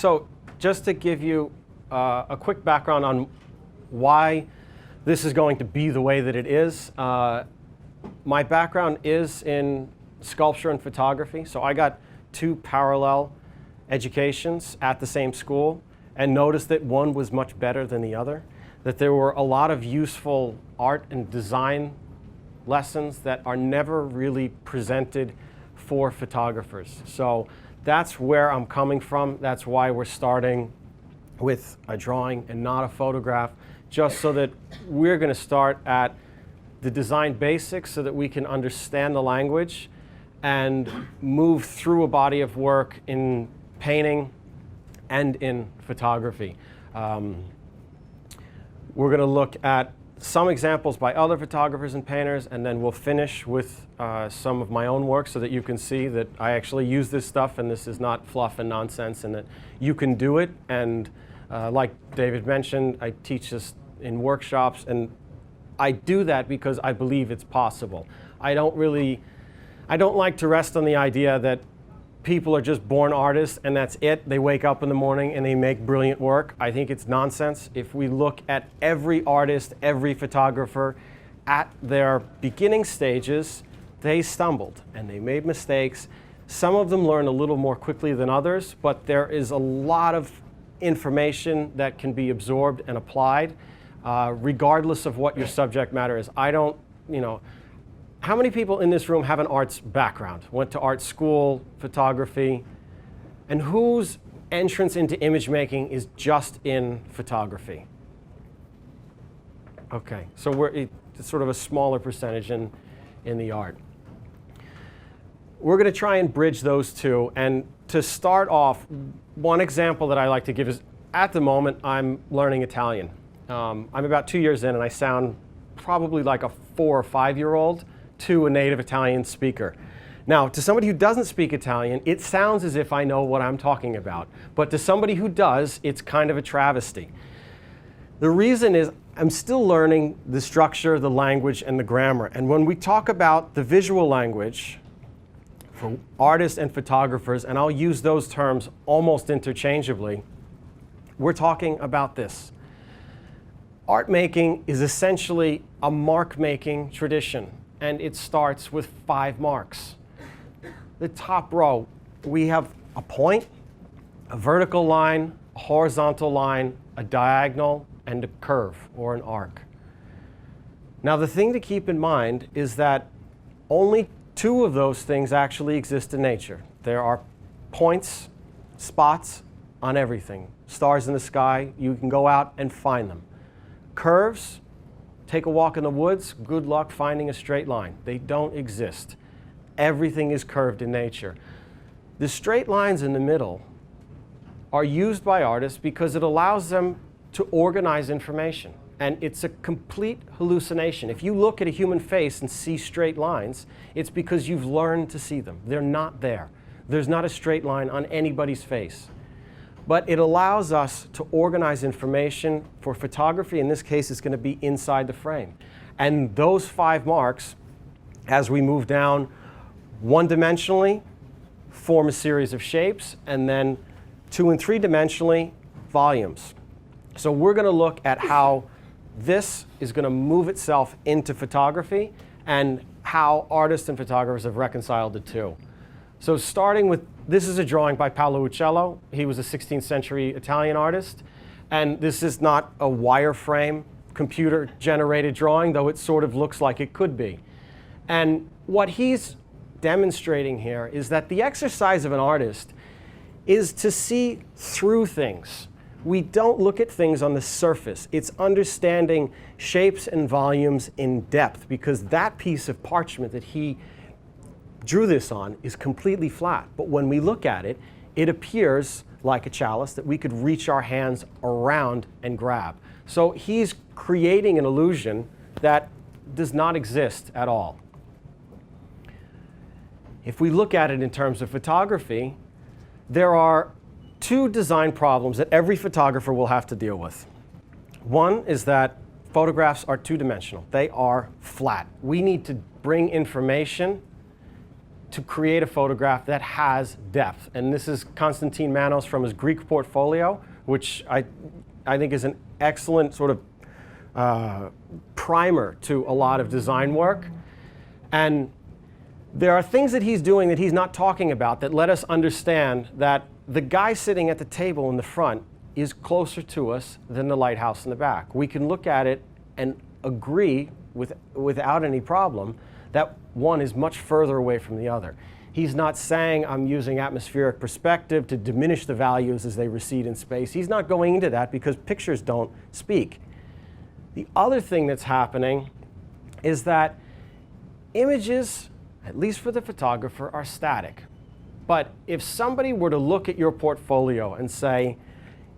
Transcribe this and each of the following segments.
So just to give you a quick background on why this is going to be the way that it is, my background is in sculpture and photography. So I got 2 parallel educations at the same school and noticed that one was much better than the other, that there were a lot of useful art and design lessons that are never really presented for photographers. So that's where I'm coming from. That's why we're starting with a drawing and not a photograph, just so that we're going to start at the design basics so that we can understand the language and move through a body of work in painting and in photography. We're going to look at some examples by other photographers and painters, and then we'll finish with some of my own work so that you can see that I actually use this stuff and this is not fluff and nonsense, and that you can do it. And like David mentioned, I teach this in workshops, and I do that because I believe it's possible. I don't like to rest on the idea that people are just born artists and that's it. They wake up in the morning and they make brilliant work. I think it's nonsense. If we look at every artist, every photographer, at their beginning stages, they stumbled and they made mistakes. Some of them learn a little more quickly than others, but there is a lot of information that can be absorbed and applied, regardless of what your subject matter is. How many people in this room have an arts background? Went to art school, photography, and whose entrance into image making is just in photography? Okay, so it's sort of a smaller percentage in the art. We're going to try and bridge those two, and to start off, one example that I like to give is, at the moment, I'm learning Italian. I'm about 2 years in, and I sound probably like a 4 or 5-year-old to a native Italian speaker. Now, to somebody who doesn't speak Italian, it sounds as if I know what I'm talking about. But to somebody who does, it's kind of a travesty. The reason is I'm still learning the structure, the language, and the grammar. And when we talk about the visual language for artists and photographers, and I'll use those terms almost interchangeably, we're talking about this. Art making is essentially a mark-making tradition, and it starts with 5 marks. The top row, we have a point, a vertical line, a horizontal line, a diagonal, and a curve or an arc. Now, the thing to keep in mind is that only 2 of those things actually exist in nature. There are points, spots on everything. Stars in the sky, you can go out and find them. Curves, take a walk in the woods, good luck finding a straight line. They don't exist. Everything is curved in nature. The straight lines in the middle are used by artists because it allows them to organize information. And it's a complete hallucination. If you look at a human face and see straight lines, it's because you've learned to see them. They're not there. There's not a straight line on anybody's face. But it allows us to organize information. For photography, in this case, it's going to be inside the frame. And those 5 marks, as we move down one-dimensionally, form a series of shapes, and then 2- and 3-dimensionally, volumes. So we're going to look at how this is going to move itself into photography and how artists and photographers have reconciled the two. So starting with, this is a drawing by Paolo Uccello. He was a 16th century Italian artist. And this is not a wireframe computer-generated drawing, though it sort of looks like it could be. And what he's demonstrating here is that the exercise of an artist is to see through things. We don't look at things on the surface. It's understanding shapes and volumes in depth, because that piece of parchment that he drew this on is completely flat. But when we look at it, it appears like a chalice that we could reach our hands around and grab. So he's creating an illusion that does not exist at all. If we look at it in terms of photography, there are 2 design problems that every photographer will have to deal with. One is that photographs are 2-dimensional. They are flat. We need to bring information to create a photograph that has depth. And this is Konstantin Manos from his Greek portfolio, which I think is an excellent sort of primer to a lot of design work. And there are things that he's doing that he's not talking about that let us understand that the guy sitting at the table in the front is closer to us than the lighthouse in the back. We can look at it and agree without any problem that one is much further away from the other. He's not saying I'm using atmospheric perspective to diminish the values as they recede in space. He's not going into that because pictures don't speak. The other thing that's happening is that images, at least for the photographer, are static. But if somebody were to look at your portfolio and say,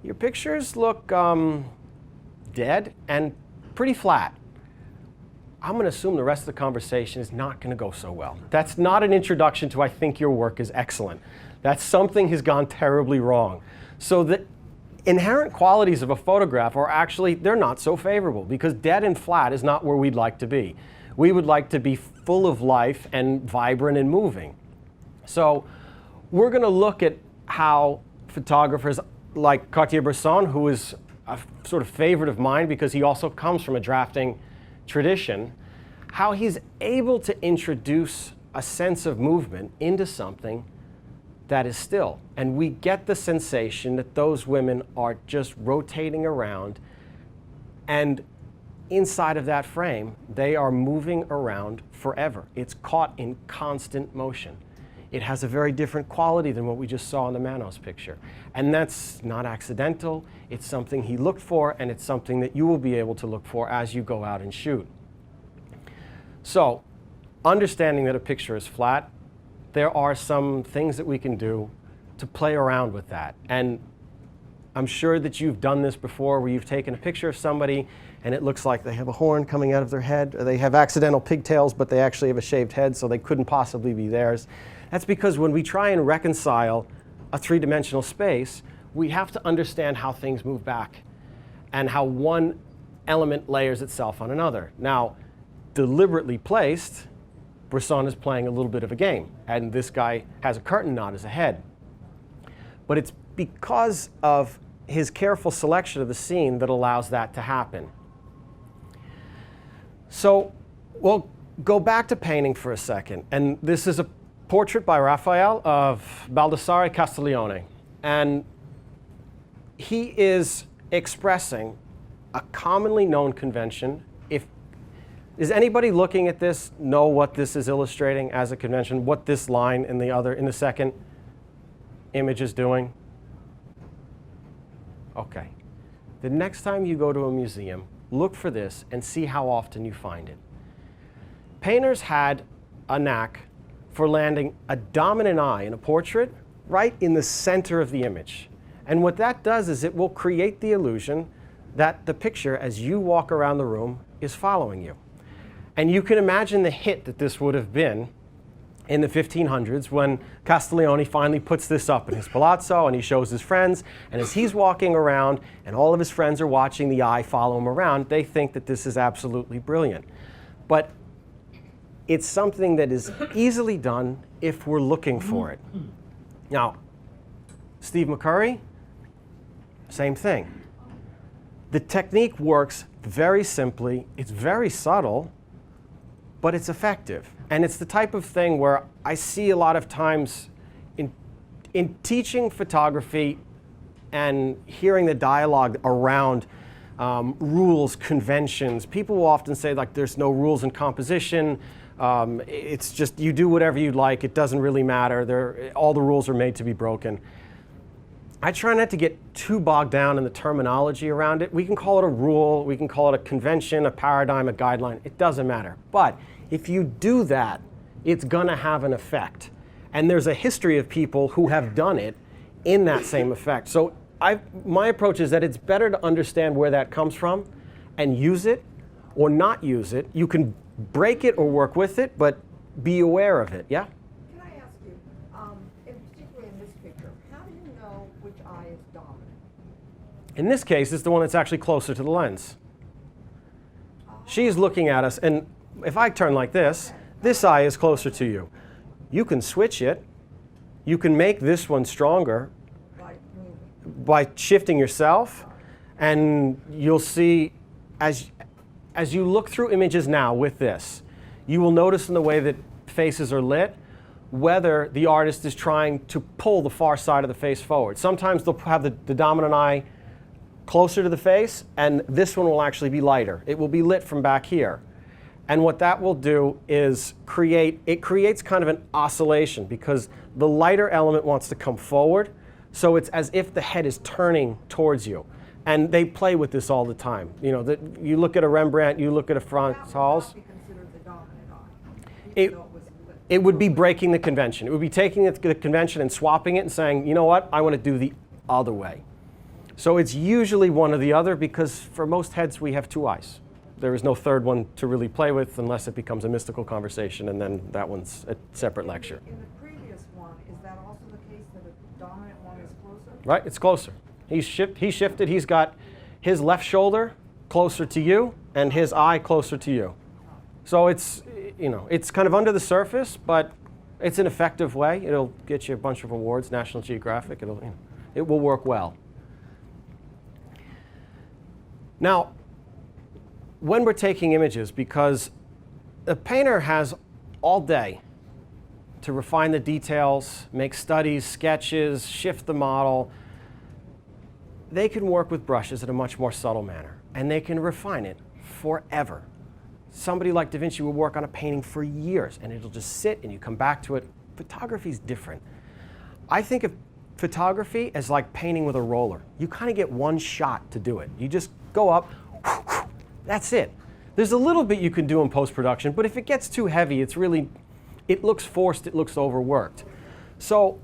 your pictures look dead and pretty flat, I'm going to assume the rest of the conversation is not going to go so well. That's not an introduction to I think your work is excellent. That's something has gone terribly wrong. So the inherent qualities of a photograph are actually, they're not so favorable because dead and flat is not where we'd like to be. We would like to be full of life and vibrant and moving. So we're going to look at how photographers like Cartier-Bresson, who is a sort of favorite of mine because he also comes from a drafting tradition, how he's able to introduce a sense of movement into something that is still. And we get the sensation that those women are just rotating around, and inside of that frame, they are moving around forever. It's caught in constant motion. It has a very different quality than what we just saw in the Manos picture. And that's not accidental. It's something he looked for, and it's something that you will be able to look for as you go out and shoot. So, understanding that a picture is flat, there are some things that we can do to play around with that. And I'm sure that you've done this before where you've taken a picture of somebody and it looks like they have a horn coming out of their head, or they have accidental pigtails, but they actually have a shaved head, so they couldn't possibly be theirs. That's because when we try and reconcile a three-dimensional space, we have to understand how things move back and how one element layers itself on another. Now, deliberately placed, Bresson is playing a little bit of a game, and this guy has a curtain knot as a head. But it's because of his careful selection of the scene that allows that to happen. So we'll go back to painting for a second, and this is a portrait by Raphael of Baldassare Castiglione, and he is expressing a commonly known convention. Is anybody looking at this know what this is illustrating as a convention, what this line in the second image is doing? Okay. The next time you go to a museum, look for this and see how often you find it. Painters had a knack for landing a dominant eye in a portrait right in the center of the image. And what that does is it will create the illusion that the picture, as you walk around the room, is following you. And you can imagine the hit that this would have been in the 1500s when Castiglione finally puts this up in his palazzo and he shows his friends, and as he's walking around and all of his friends are watching the eye follow him around, they think that this is absolutely brilliant. But it's something that is easily done if we're looking for it. Now, Steve McCurry, same thing. The technique works very simply, it's very subtle, but it's effective. And it's the type of thing where I see a lot of times in teaching photography and hearing the dialogue around rules, conventions, people will often say like there's no rules in composition, it's just you do whatever you'd like, it doesn't really matter, all the rules are made to be broken. I try not to get too bogged down in the terminology around it. We can call it a rule, we can call it a convention, a paradigm, a guideline, it doesn't matter. But if you do that, it's gonna have an effect. And there's a history of people who have done it in that same effect. So my approach is that it's better to understand where that comes from and use it or not use it. You can break it or work with it, but be aware of it, yeah? Can I ask you, particularly in this picture, how do you know which eye is dominant? In this case, it's the one that's actually closer to the lens. She's looking at us, and if I turn like this eye is closer to you. You can switch it. You can make this one stronger by shifting yourself, and you'll see as you look through images now with this, you will notice in the way that faces are lit whether the artist is trying to pull the far side of the face forward. Sometimes they'll have the dominant eye closer to the face, and this one will actually be lighter. It will be lit from back here. And what that will do is creates kind of an oscillation, because the lighter element wants to come forward, so it's as if the head is turning towards you. And they play with this all the time. You know, you look at a Rembrandt, you look at a Frans Hals. That would not be considered the dominant eye. It would be breaking the convention. It would be taking the convention and swapping it and saying, you know what, I want to do the other way. So it's usually one or the other, because for most heads we have two eyes. There is no third one to really play with unless it becomes a mystical conversation, and then that one's a separate lecture. In the previous one, is that also the case that a dominant one is closer? Right, it's closer. He shifted, he's got his left shoulder closer to you and his eye closer to you. So it's, you know, it's kind of under the surface, but it's an effective way. It'll get you a bunch of awards, National Geographic, it will work well. Now, when we're taking images, because the painter has all day to refine the details, make studies, sketches, shift the model, they can work with brushes in a much more subtle manner, and they can refine it forever. Somebody like Da Vinci will work on a painting for years, and it'll just sit, and you come back to it. Photography is different. I think of photography as like painting with a roller. You kind of get one shot to do it. You just go up, that's it. There's a little bit you can do in post-production, but if it gets too heavy, it looks forced, it looks overworked. So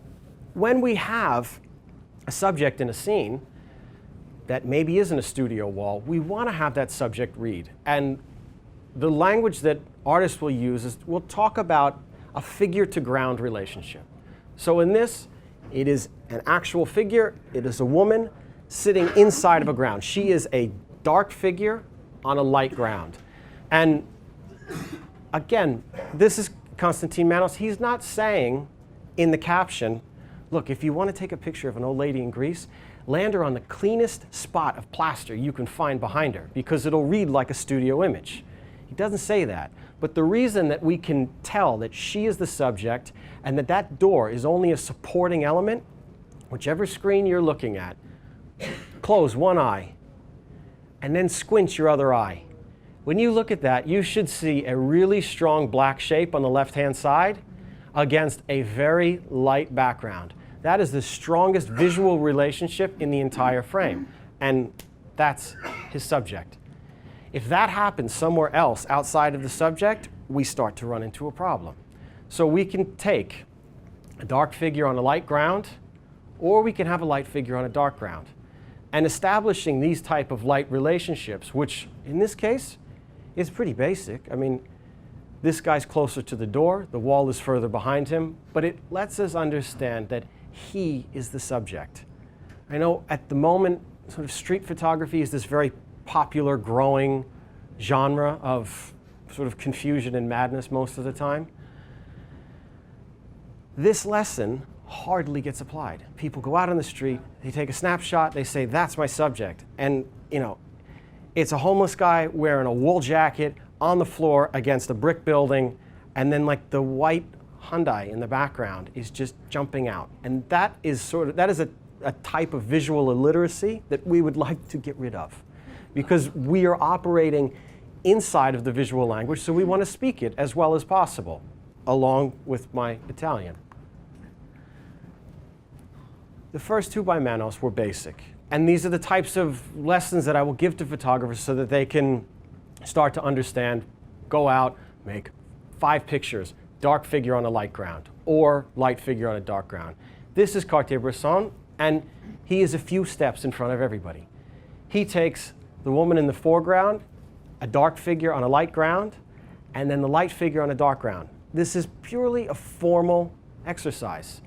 when we have a subject in a scene that maybe isn't a studio wall, we want to have that subject read. And the language that artists will use is, we'll talk about a figure-to-ground relationship. So in this, it is an actual figure. It is a woman sitting inside of a ground. She is a dark figure on a light ground. And again, this is Konstantin Manos. He's not saying in the caption, look, if you want to take a picture of an old lady in Greece, land her on the cleanest spot of plaster you can find behind her, because it'll read like a studio image. He doesn't say that. But the reason that we can tell that she is the subject and that that door is only a supporting element, whichever screen you're looking at, close one eye and then squint your other eye. When you look at that, you should see a really strong black shape on the left-hand side against a very light background. That is the strongest visual relationship in the entire frame, and that's his subject. If that happens somewhere else outside of the subject, we start to run into a problem. So we can take a dark figure on a light ground, or we can have a light figure on a dark ground. And establishing these type of light relationships, which in this case is pretty basic. I mean, this guy's closer to the door, the wall is further behind him, but it lets us understand that he is the subject. I know at the moment, sort of street photography is this very popular, growing genre of sort of confusion and madness most of the time. This lesson hardly gets applied. People go out on the street, they take a snapshot, they say, that's my subject. And, you know, it's a homeless guy wearing a wool jacket on the floor against a brick building, and then like the white Hyundai in the background is just jumping out. And that is a type of visual illiteracy that we would like to get rid of, because we are operating inside of the visual language, so we want to speak it as well as possible, along with my Italian. The first two by Manos were basic. And these are the types of lessons that I will give to photographers so that they can start to understand, go out, make 5 pictures, dark figure on a light ground, or light figure on a dark ground. This is Cartier-Bresson, and he is a few steps in front of everybody. He takes the woman in the foreground, a dark figure on a light ground, and then the light figure on a dark ground. This is purely a formal exercise.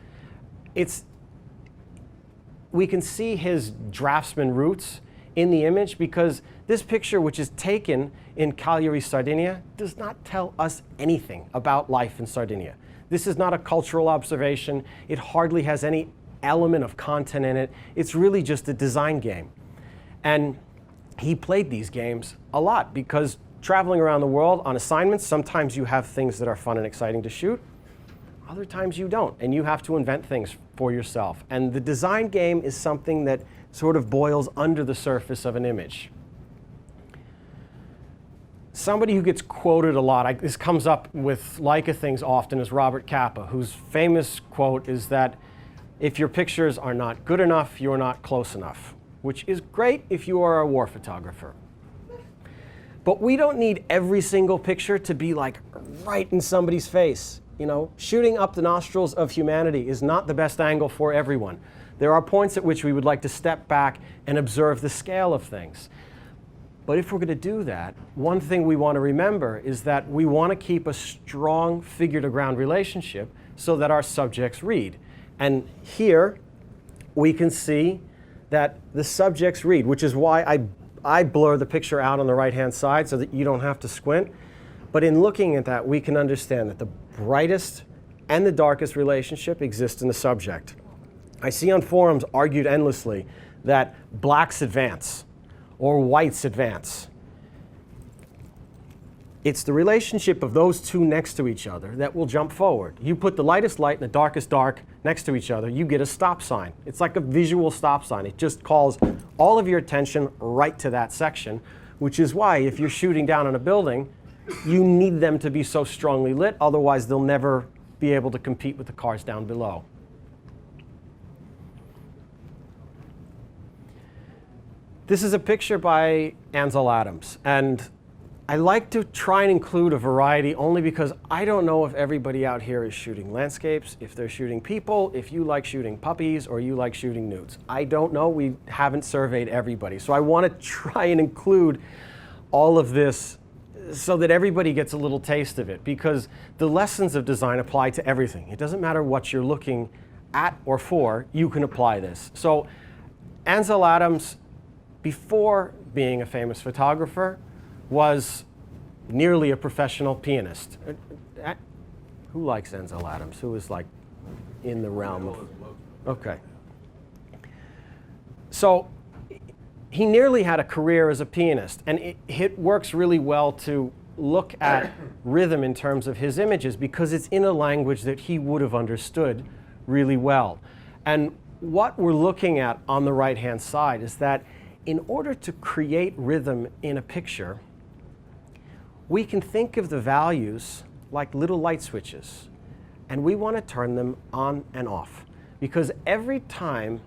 We can see his draftsman roots in the image, because this picture, which is taken in Cagliari, Sardinia, does not tell us anything about life in Sardinia. This is not a cultural observation. It hardly has any element of content in it. It's really just a design game. And he played these games a lot because traveling around the world on assignments, sometimes you have things that are fun and exciting to shoot. Other times you don't, and you have to invent things for yourself. And the design game is something that sort of boils under the surface of an image. Somebody who gets quoted a lot, this comes up with Leica things often, is Robert Capa, whose famous quote is that if your pictures are not good enough, you're not close enough, which is great if you are a war photographer. But we don't need every single picture to be like right in somebody's face. You know, shooting up the nostrils of humanity is not the best angle for everyone. There are points at which we would like to step back and observe the scale of things. But if we're going to do that, one thing we want to remember is that we want to keep a strong figure-to-ground relationship so that our subjects read. And here we can see that the subjects read, which is why I blur the picture out on the right-hand side so that you don't have to squint. But in looking at that, we can understand that the brightest and the darkest relationship exists in the subject. I see on forums argued endlessly that blacks advance or whites advance. It's the relationship of those two next to each other that will jump forward. You put the lightest light and the darkest dark next to each other, you get a stop sign. It's like a visual stop sign. It just calls all of your attention right to that section, which is why if you're shooting down on a building, you need them to be so strongly lit, otherwise they'll never be able to compete with the cars down below. This is a picture by Ansel Adams, and I like to try and include a variety only because I don't know if everybody out here is shooting landscapes, if they're shooting people, if you like shooting puppies, or you like shooting nudes. I don't know. We haven't surveyed everybody. So I want to try and include all of this so that everybody gets a little taste of it, because the lessons of design apply to everything. It doesn't matter what you're looking at or for, you can apply this. So Ansel Adams, before being a famous photographer, was nearly a professional pianist. Who likes Ansel Adams? Who is like in the realm of... Okay. So he nearly had a career as a pianist, and it works really well to look at rhythm in terms of his images because it's in a language that he would have understood really well. And what we're looking at on the right-hand side is that in order to create rhythm in a picture, we can think of the values like little light switches, and we want to turn them on and off, because every time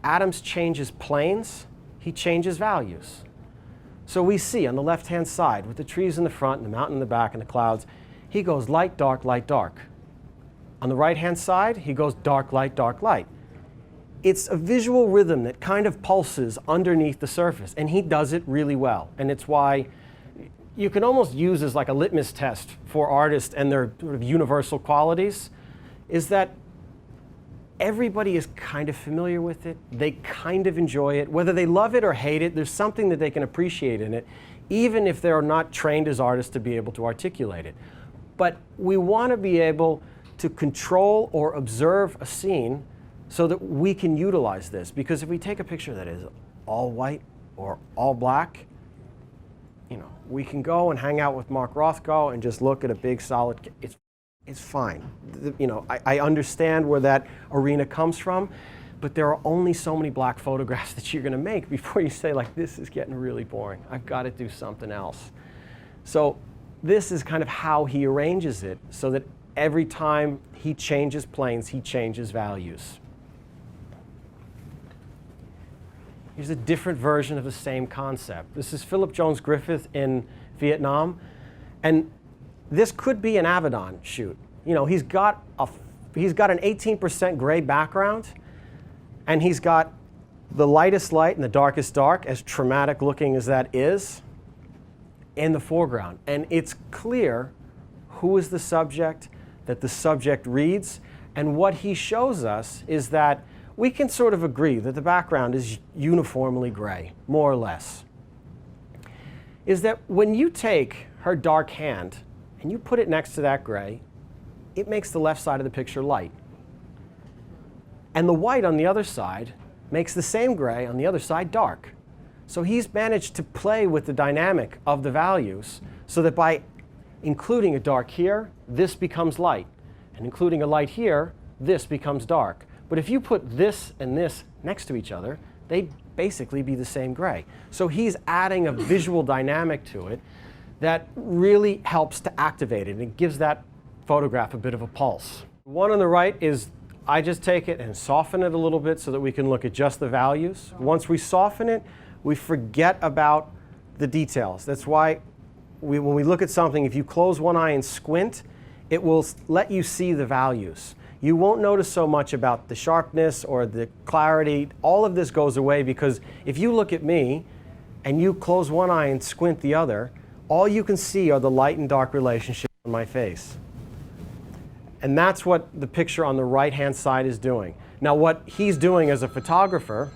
Adams changes planes, he changes values. So we see on the left-hand side, with the trees in the front and the mountain in the back and the clouds, he goes light, dark, light, dark. On the right-hand side, he goes dark, light, dark, light. It's a visual rhythm that kind of pulses underneath the surface, and he does it really well. And it's why you can almost use as like a litmus test for artists and their sort of universal qualities, is that everybody is kind of familiar with it. They kind of enjoy it. Whether they love it or hate it, there's something that they can appreciate in it, even if they're not trained as artists to be able to articulate it. But we want to be able to control or observe a scene so that we can utilize this. Because if we take a picture that is all white or all black, you know, we can go and hang out with Mark Rothko and just look at a big solid, it's fine. You know, I understand where that arena comes from, but there are only so many black photographs that you're gonna make before you say like, this is getting really boring. I've got to do something else. So this is kind of how he arranges it so that every time he changes planes, he changes values. Here's a different version of the same concept. This is Philip Jones Griffith in Vietnam. And this could be an Avedon shoot. You know, he's got an 18% gray background, and he's got the lightest light and the darkest dark, as traumatic looking as that is, in the foreground. And it's clear who is the subject, that the subject reads, and what he shows us is that we can sort of agree that the background is uniformly gray, more or less. Is that when you take her dark hand and you put it next to that gray, it makes the left side of the picture light. And the white on the other side makes the same gray on the other side dark. So he's managed to play with the dynamic of the values so that by including a dark here, this becomes light. And including a light here, this becomes dark. But if you put this and this next to each other, they'd basically be the same gray. So he's adding a visual dynamic to it that really helps to activate it. And it gives that photograph a bit of a pulse. One on the right is, I just take it and soften it a little bit so that we can look at just the values. Once we soften it, we forget about the details. That's why when we look at something, if you close one eye and squint, it will let you see the values. You won't notice so much about the sharpness or the clarity. All of this goes away because if you look at me and you close one eye and squint the other, all you can see are the light and dark relationships on my face. And that's what the picture on the right-hand side is doing. Now, what he's doing as a photographer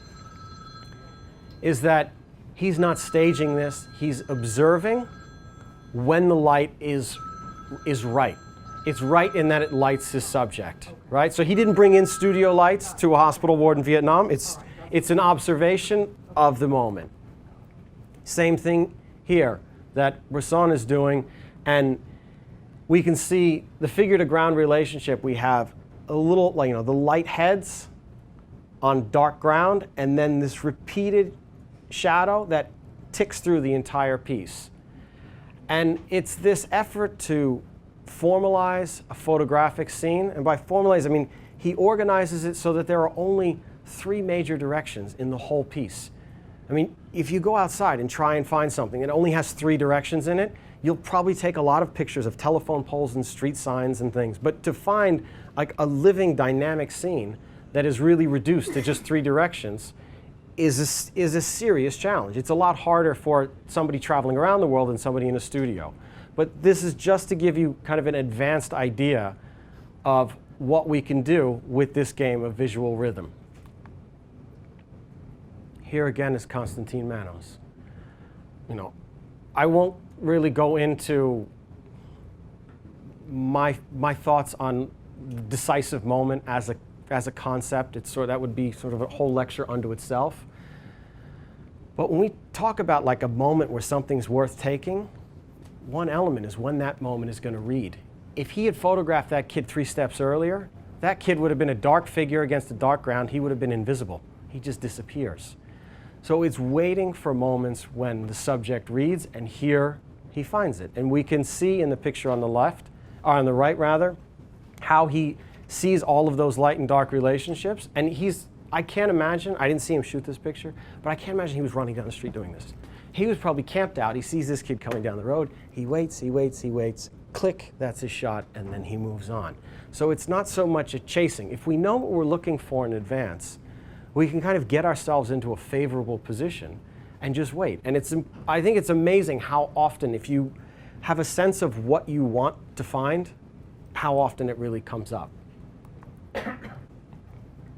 is that he's not staging this. He's observing when the light is right. It's right in that it lights his subject, right? So he didn't bring in studio lights to a hospital ward in Vietnam. It's an observation of the moment. Same thing here that Bresson is doing, and we can see the figure-to-ground relationship. We have a little, like, the light heads on dark ground, and then this repeated shadow that ticks through the entire piece. And it's this effort to formalize a photographic scene. And by formalize, I mean he organizes it so that there are only 3 major directions in the whole piece. I mean, if you go outside and try and find something that only has 3 directions in it, you'll probably take a lot of pictures of telephone poles and street signs and things. But to find like a living, dynamic scene that is really reduced to just 3 directions is a serious challenge. It's a lot harder for somebody traveling around the world than somebody in a studio. But this is just to give you kind of an advanced idea of what we can do with this game of visual rhythm. Here again is Konstantin Manos. I won't really go into my thoughts on decisive moment as a concept. That would be sort of a whole lecture unto itself. But when we talk about like a moment where something's worth taking, one element is when that moment is going to read. If he had photographed that kid 3 steps earlier, that kid would have been a dark figure against a dark ground. He would have been invisible. He just disappears. So it's waiting for moments when the subject reads, and here he finds it. And we can see in the picture on the left, or on the right rather, how he sees all of those light and dark relationships. And I can't imagine, I didn't see him shoot this picture, but I can't imagine he was running down the street doing this. He was probably camped out. He sees this kid coming down the road. He waits, he waits, he waits. Click, that's his shot, and then he moves on. So it's not so much a chasing. If we know what we're looking for in advance, we can kind of get ourselves into a favorable position and just wait. And I think it's amazing how often, if you have a sense of what you want to find, how often it really comes up.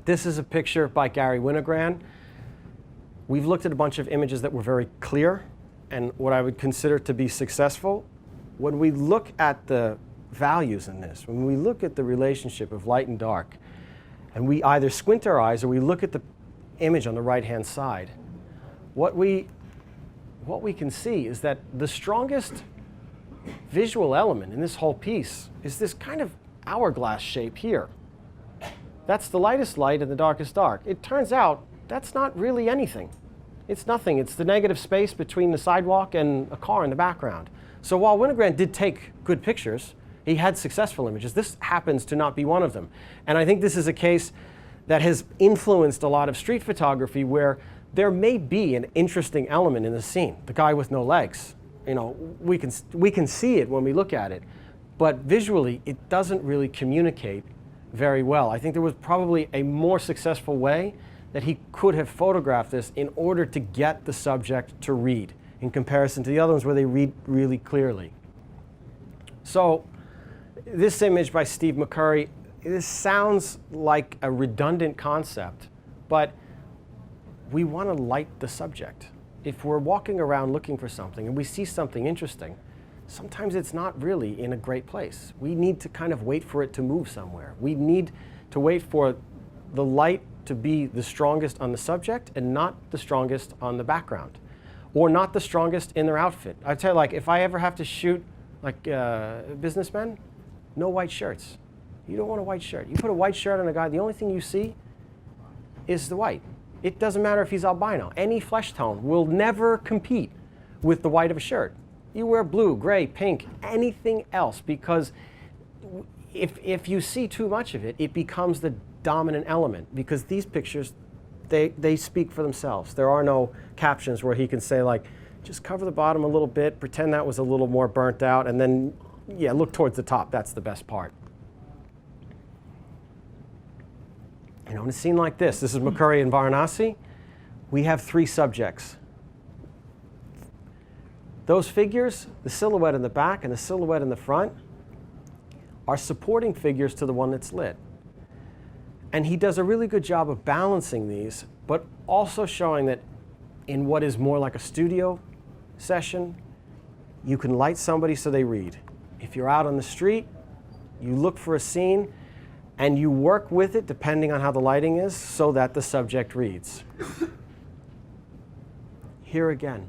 This is a picture by Gary Winograd. We've looked at a bunch of images that were very clear and what I would consider to be successful. When we look at the values in this, when we look at the relationship of light and dark, and we either squint our eyes or we look at the image on the right-hand side, what we can see is that the strongest visual element in this whole piece is this kind of hourglass shape here. That's the lightest light and the darkest dark. It turns out that's not really anything. It's nothing. It's the negative space between the sidewalk and a car in the background. So while Winograd did take good pictures, he had successful images. This happens to not be one of them. And I think this is a case that has influenced a lot of street photography where there may be an interesting element in the scene. The guy with no legs. We can see it when we look at it. But visually, it doesn't really communicate very well. I think there was probably a more successful way that he could have photographed this in order to get the subject to read, in comparison to the other ones where they read really clearly. So this image by Steve McCurry, this sounds like a redundant concept, but we want to light the subject. If we're walking around looking for something and we see something interesting, sometimes it's not really in a great place. We need to kind of wait for it to move somewhere. We need to wait for the light to be the strongest on the subject and not the strongest on the background, or not the strongest in their outfit. I tell you, like, if I ever have to shoot like businessmen, no white shirts. You don't want a white shirt. You put a white shirt on a guy, the only thing you see is the white. It doesn't matter if he's albino. Any flesh tone will never compete with the white of a shirt. You wear blue, gray, pink, anything else, because if you see too much of it, it becomes the dominant element, because these pictures, they speak for themselves. There are no captions where he can say, like, just cover the bottom a little bit, pretend that was a little more burnt out, and then, yeah, look towards the top. That's the best part. You know, in a scene like this is Macari and Varanasi. We have 3 subjects. Those figures, the silhouette in the back and the silhouette in the front, are supporting figures to the one that's lit. And he does a really good job of balancing these, but also showing that in what is more like a studio session, you can light somebody so they read. If you're out on the street, you look for a scene, and you work with it depending on how the lighting is so that the subject reads. Here again,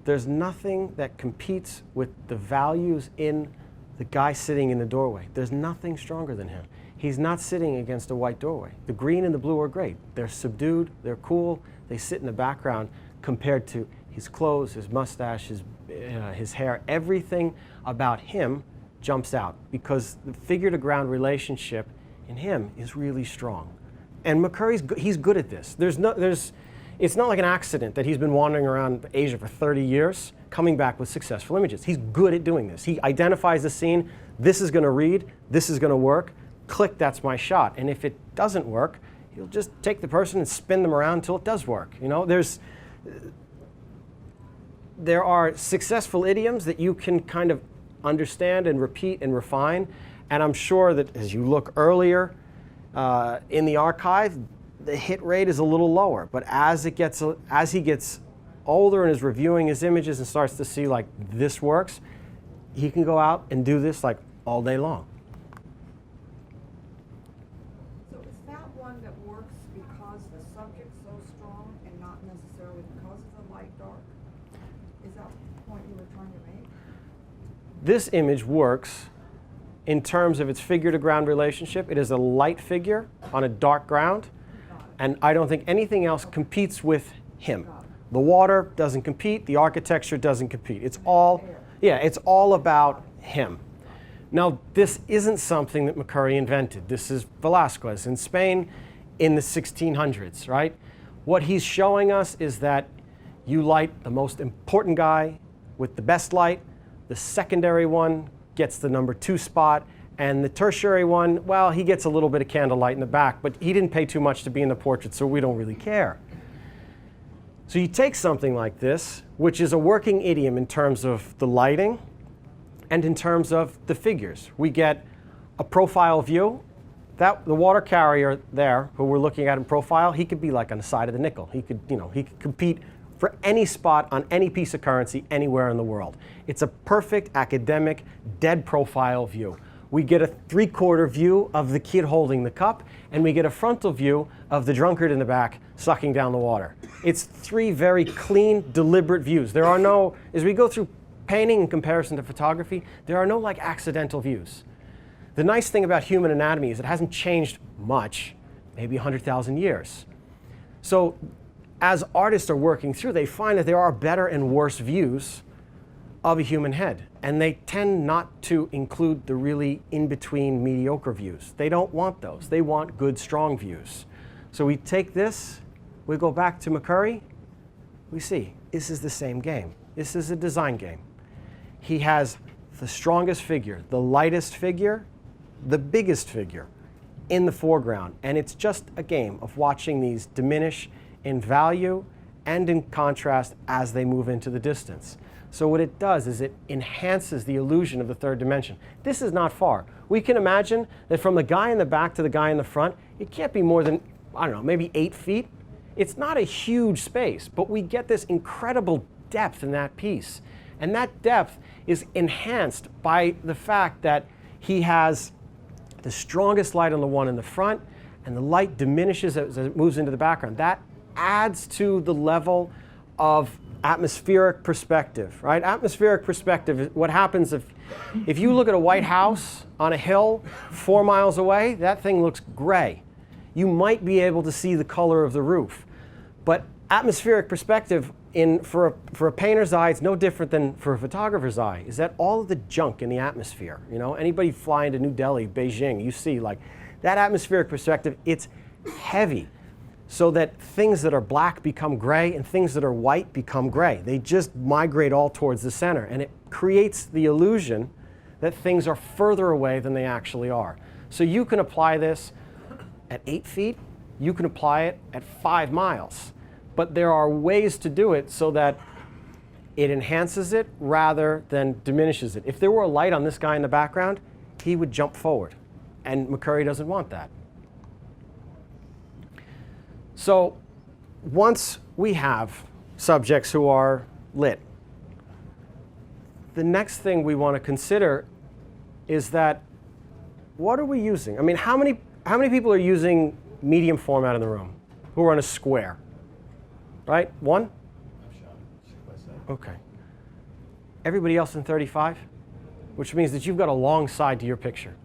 there's nothing that competes with the values in the guy sitting in the doorway. There's nothing stronger than him. He's not sitting against a white doorway. The green and the blue are great. They're subdued, they're cool, they sit in the background compared to his clothes, his mustache, his hair. Everything about him jumps out because the figure-to-ground relationship in him is really strong. And McCurry's he's good at this. It's not like an accident that he's been wandering around Asia for 30 years, coming back with successful images. He's good at doing this. He identifies the scene, this is gonna read, this is gonna work, click, that's my shot. And if it doesn't work, he'll just take the person and spin them around until it does work. You know, there are successful idioms that you can kind of understand and repeat and refine. And I'm sure that as you look earlier in the archive, the hit rate is a little lower. But as he gets older and is reviewing his images and starts to see, like, this works, he can go out and do this like all day long. So is that one that works because the subject's so strong and not necessarily because of the light dark? Is that the point you were trying to make? This image works in terms of its figure-to-ground relationship. It is a light figure on a dark ground, and I don't think anything else competes with him. The water doesn't compete, the architecture doesn't compete. It's all about him. Now, this isn't something that McCurry invented. This is Velazquez in Spain in the 1600s, right? What he's showing us is that you light the most important guy with the best light, the secondary one gets the number 2 spot, and the tertiary one, well, he gets a little bit of candlelight in the back, but he didn't pay too much to be in the portrait, so we don't really care. So you take something like this, which is a working idiom in terms of the lighting and in terms of the figures. We get a profile view. The water carrier there, who we're looking at in profile, he could be like on the side of the nickel. He could compete for any spot on any piece of currency anywhere in the world. It's a perfect academic dead profile view. We get a 3/4 view of the kid holding the cup, and we get a frontal view of the drunkard in the back sucking down the water. It's 3 very clean, deliberate views. There are no, as we go through painting in comparison to photography, there are no like accidental views. The nice thing about human anatomy is it hasn't changed much, maybe 100,000 years. So as artists are working through, they find that there are better and worse views of a human head. And they tend not to include the really in-between mediocre views. They don't want those. They want good, strong views. So we take this, we go back to McCurry, we see this is the same game. This is a design game. He has the strongest figure, the lightest figure, the biggest figure in the foreground. And it's just a game of watching these diminish in value and in contrast as they move into the distance. So what it does is it enhances the illusion of the third dimension. This is not far. We can imagine that from the guy in the back to the guy in the front, it can't be more than, I don't know, maybe 8 feet. It's not a huge space, but we get this incredible depth in that piece. And that depth is enhanced by the fact that he has the strongest light on the one in the front, and the light diminishes as it moves into the background. That adds to the level of atmospheric perspective, right? Atmospheric perspective, what happens if you look at a White House on a hill 4 miles away, that thing looks gray. You might be able to see the color of the roof. But atmospheric perspective for a painter's eye, it's no different than for a photographer's eye, is that all of the junk in the atmosphere. You know, anybody flying to New Delhi, Beijing, you see like that atmospheric perspective, it's heavy. So that things that are black become gray and things that are white become gray. They just migrate all towards the center, and it creates the illusion that things are further away than they actually are. So you can apply this at 8 feet, you can apply it at 5 miles. But there are ways to do it so that it enhances it rather than diminishes it. If there were a light on this guy in the background, he would jump forward, and McCurry doesn't want that. So once we have subjects who are lit, the next thing we want to consider is that, what are we using? I mean, how many people are using medium format in the room who are on a square? Right? One? I've shot 6x7. Okay. Everybody else in 35? Which means that you've got a long side to your picture.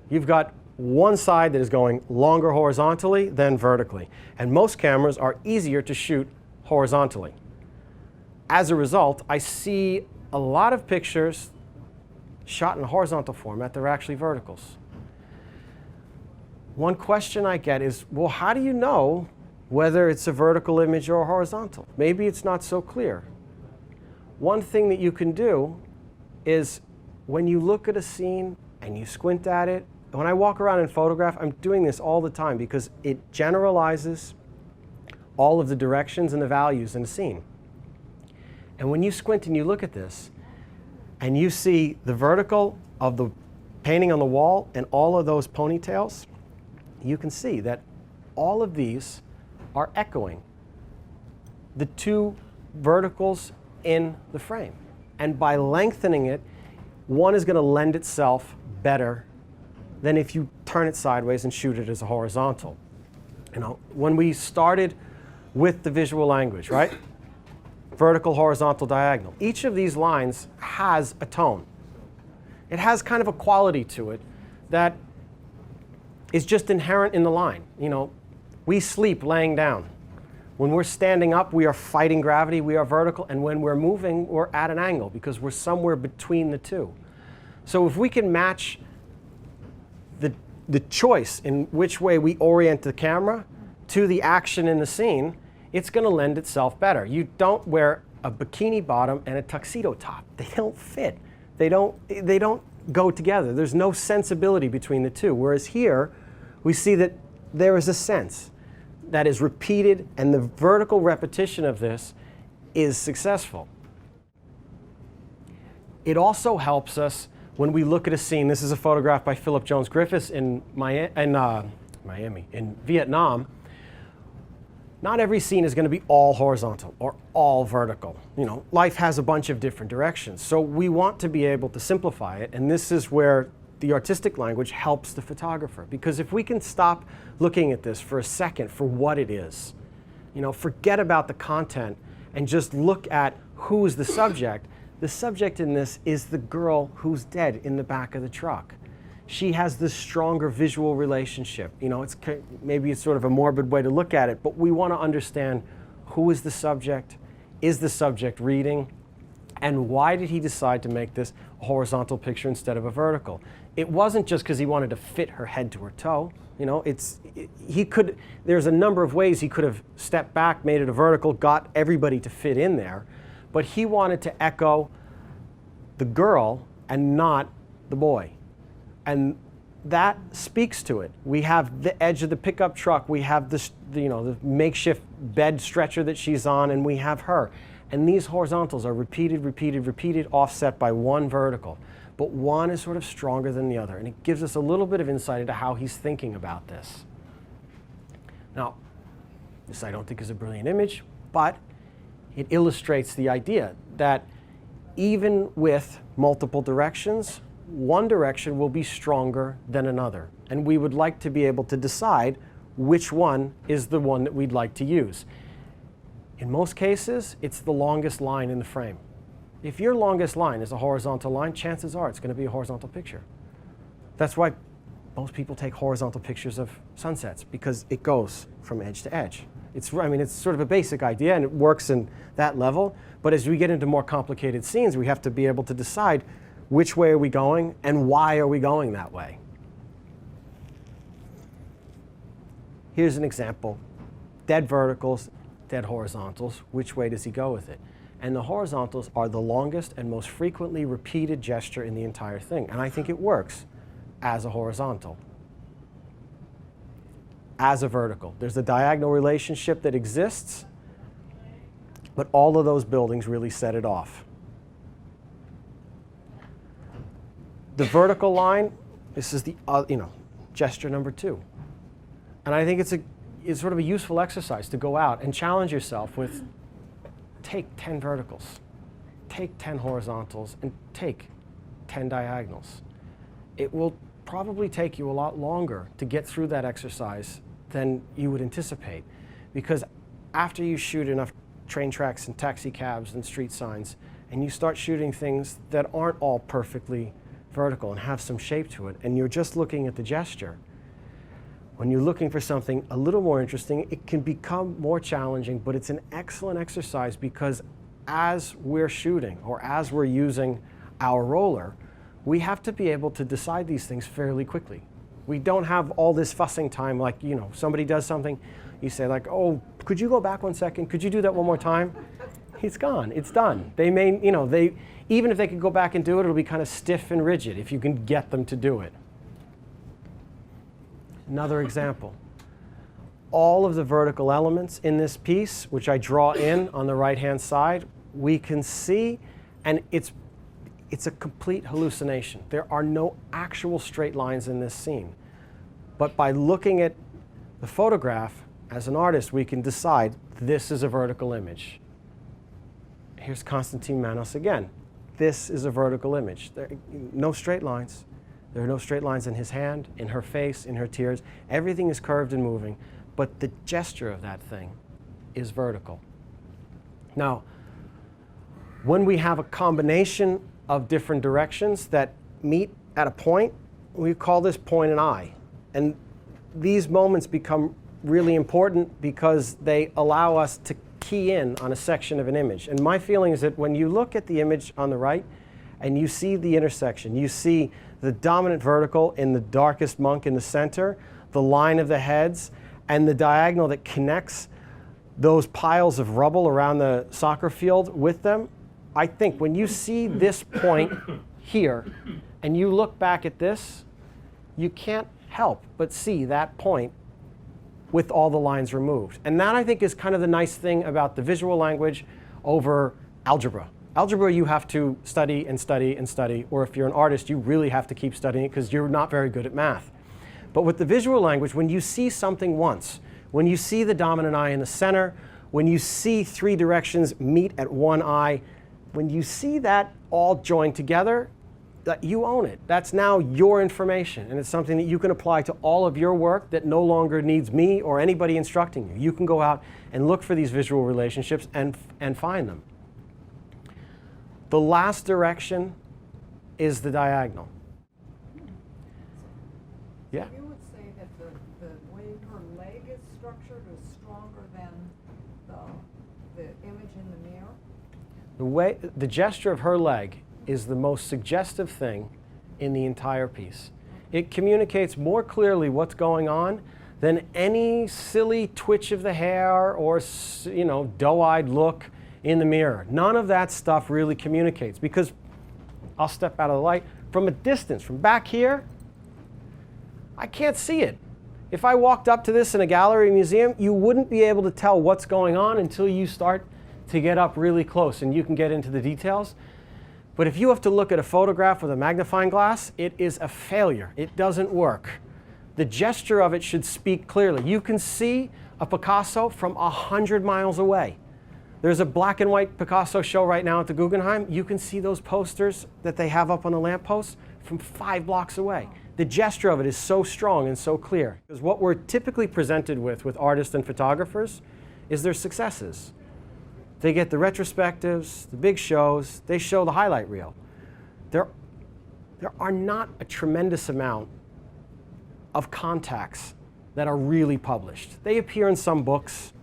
You've got one side that is going longer horizontally than vertically. And most cameras are easier to shoot horizontally. As a result, I see a lot of pictures shot in a horizontal format that are actually verticals. One question I get is, well, how do you know whether it's a vertical image or a horizontal? Maybe it's not so clear. One thing that you can do is when you look at a scene and you squint at it, when I walk around and photograph, I'm doing this all the time because it generalizes all of the directions and the values in a scene. And when you squint and you look at this, and you see the vertical of the painting on the wall and all of those ponytails, you can see that all of these are echoing the two verticals in the frame. And by lengthening it, one is going to lend itself better than if you turn it sideways and shoot it as a horizontal. You know, when we started with the visual language, right? Vertical, horizontal, diagonal. Each of these lines has a tone. It has kind of a quality to it that is just inherent in the line. You know, we sleep laying down. When we're standing up, we are fighting gravity, we are vertical, and when we're moving, we're at an angle because we're somewhere between the two. So if we can match the choice in which way we orient the camera to the action in the scene, it's going to lend itself better. You don't wear a bikini bottom and a tuxedo top. They don't fit. They don't go together. There's no sensibility between the two. Whereas here, we see that there is a sense that is repeated, and the vertical repetition of this is successful. It also helps us when we look at a scene. This is a photograph by Philip Jones Griffith in Vietnam. Not every scene is going to be all horizontal or all vertical. You know, life has a bunch of different directions. So we want to be able to simplify it, and this is where the artistic language helps the photographer. Because if we can stop looking at this for a second for what it is, you know, forget about the content and just look at who is the subject. The subject in this is the girl who's dead in the back of the truck. She has the stronger visual relationship. You know, maybe it's sort of a morbid way to look at it, but we want to understand who is the subject reading, and why did he decide to make this a horizontal picture instead of a vertical? It wasn't just because he wanted to fit her head to her toe. You know, there's a number of ways he could have stepped back, made it a vertical, got everybody to fit in there, but he wanted to echo the girl and not the boy. And that speaks to it. We have the edge of the pickup truck, we have the makeshift bed stretcher that she's on, and we have her. And these horizontals are repeated, offset by one vertical. But one is sort of stronger than the other, and it gives us a little bit of insight into how he's thinking about this. Now, this I don't think is a brilliant image, but it illustrates the idea that even with multiple directions, one direction will be stronger than another. And we would like to be able to decide which one is the one that we'd like to use. In most cases, it's the longest line in the frame. If your longest line is a horizontal line, chances are it's going to be a horizontal picture. That's why most people take horizontal pictures of sunsets, because it goes from edge to edge. It's sort of a basic idea, and it works in that level. But as we get into more complicated scenes, we have to be able to decide which way are we going and why are we going that way. Here's an example. Dead verticals, dead horizontals. Which way does he go with it? And the horizontals are the longest and most frequently repeated gesture in the entire thing. And I think it works as a horizontal. As a vertical. There's a diagonal relationship that exists, but all of those buildings really set it off. The vertical line, this is the gesture number 2. And I think it's sort of a useful exercise to go out and challenge yourself with, take 10 verticals, take 10 horizontals, and take 10 diagonals. It will probably take you a lot longer to get through that exercise than you would anticipate, because after you shoot enough train tracks and taxi cabs and street signs, and you start shooting things that aren't all perfectly vertical and have some shape to it, and you're just looking at the gesture, when you're looking for something a little more interesting, it can become more challenging, but it's an excellent exercise, because as we're shooting or as we're using our roller, we have to be able to decide these things fairly quickly. We don't have all this fussing time, like, somebody does something, you say like, oh, could you go back 1 second? Could you do that one more time? It's gone, it's done. They may, even if they could go back and do it, it'll be kind of stiff and rigid if you can get them to do it. Another example. All of the vertical elements in this piece, which I draw in on the right-hand side, we can see, and it's a complete hallucination. There are no actual straight lines in this scene. But by looking at the photograph, as an artist, we can decide this is a vertical image. Here's Konstantin Manos again. This is a vertical image. There are no straight lines. There are no straight lines in his hand, in her face, in her tears. Everything is curved and moving, but the gesture of that thing is vertical. Now, when we have a combination of different directions that meet at a point, we call this point and eye. And these moments become really important because they allow us to key in on a section of an image. And my feeling is that when you look at the image on the right and you see the intersection, you see the dominant vertical in the darkest monk in the center, the line of the heads, and the diagonal that connects those piles of rubble around the soccer field with them, I think when you see this point here and you look back at this, you can't help but see that point with all the lines removed. And that, I think, is kind of the nice thing about the visual language over algebra. Algebra you have to study and study and study, or if you're an artist, you really have to keep studying it because you're not very good at math. But with the visual language, when you see something once, when you see the dominant eye in the center, when you see 3 directions meet at one eye, when you see that all joined together, that you own it. That's now your information, and it's something that you can apply to all of your work that no longer needs me or anybody instructing you. You can go out and look for these visual relationships and find them. The last direction is the diagonal. Yeah? You would say that the way her leg is structured is stronger than the image in the mirror? The gesture of her leg is the most suggestive thing in the entire piece. It communicates more clearly what's going on than any silly twitch of the hair or, doe-eyed look in the mirror. None of that stuff really communicates, because I'll step out of the light. From a distance, from back here, I can't see it. If I walked up to this in a gallery or museum, you wouldn't be able to tell what's going on until you start to get up really close and you can get into the details. But if you have to look at a photograph with a magnifying glass, it is a failure. It doesn't work. The gesture of it should speak clearly. You can see a Picasso from 100 miles away. There's a black and white Picasso show right now at the Guggenheim. You can see those posters that they have up on the lampposts from 5 blocks away. The gesture of it is so strong and so clear. Because what we're typically presented with artists and photographers is their successes. They get the retrospectives, the big shows, they show the highlight reel. There are not a tremendous amount of contacts that are really published. They appear in some books,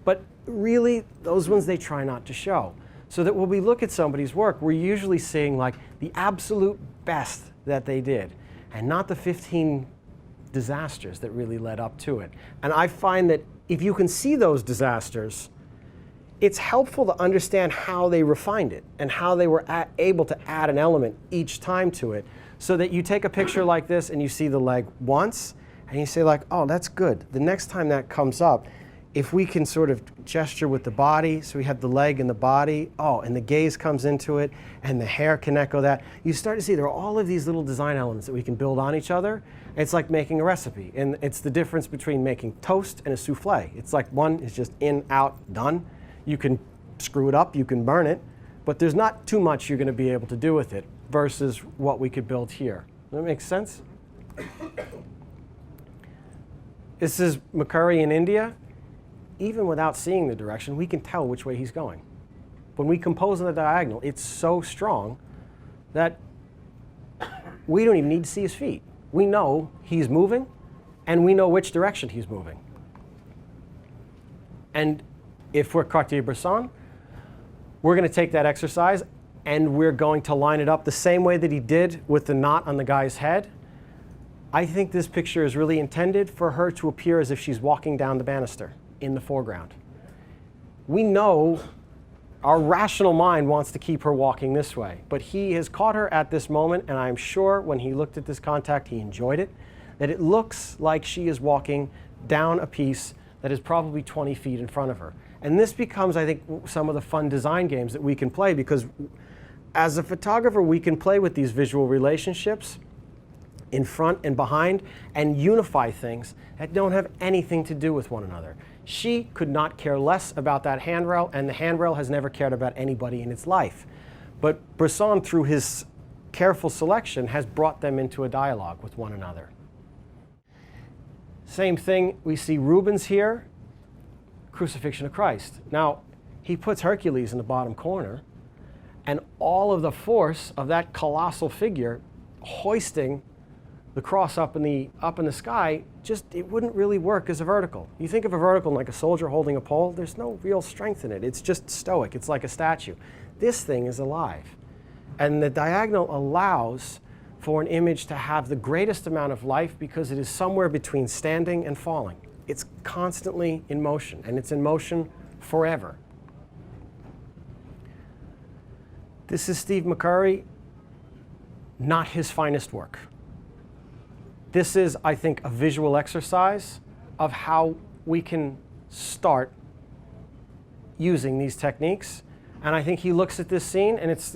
but really those ones they try not to show. So that when we look at somebody's work, we're usually seeing like the absolute best that they did, and not the 15 disasters that really led up to it. And I find that if you can see those disasters, it's helpful to understand how they refined it and how they were able to add an element each time to it, so that you take a picture like this and you see the leg once and you say like, oh, that's good. The next time that comes up, if we can sort of gesture with the body, so we have the leg and the body, oh, and the gaze comes into it, and the hair can echo that. You start to see there are all of these little design elements that we can build on each other. It's like making a recipe, and it's the difference between making toast and a souffle. It's like one is just in, out, done. You can screw it up, you can burn it, but there's not too much you're going to be able to do with it versus what we could build here. Does that make sense? This is McCurry in India. Even without seeing the direction, we can tell which way he's going. When we compose on the diagonal, it's so strong that we don't even need to see his feet. We know he's moving, and we know which direction he's moving. And if we're Cartier-Bresson, we're going to take that exercise and we're going to line it up the same way that he did with the knot on the guy's head. I think this picture is really intended for her to appear as if she's walking down the banister in the foreground. We know our rational mind wants to keep her walking this way, but he has caught her at this moment, and I'm sure when he looked at this contact, he enjoyed it, that it looks like she is walking down a piece that is probably 20 feet in front of her. And this becomes, I think, some of the fun design games that we can play, because as a photographer, we can play with these visual relationships in front and behind and unify things that don't have anything to do with one another. She could not care less about that handrail, and the handrail has never cared about anybody in its life. But Bresson, through his careful selection, has brought them into a dialogue with one another. Same thing, we see Rubens here, Crucifixion of Christ. Now, he puts Hercules in the bottom corner, and all of the force of that colossal figure hoisting the cross up in the sky, it wouldn't really work as a vertical. You think of a vertical like a soldier holding a pole, there's no real strength in it. It's just stoic. It's like a statue. This thing is alive. And the diagonal allows for an image to have the greatest amount of life because it is somewhere between standing and falling. It's constantly in motion, and it's in motion forever. This is Steve McCurry, not his finest work. This is, I think, a visual exercise of how we can start using these techniques. And I think he looks at this scene, and it's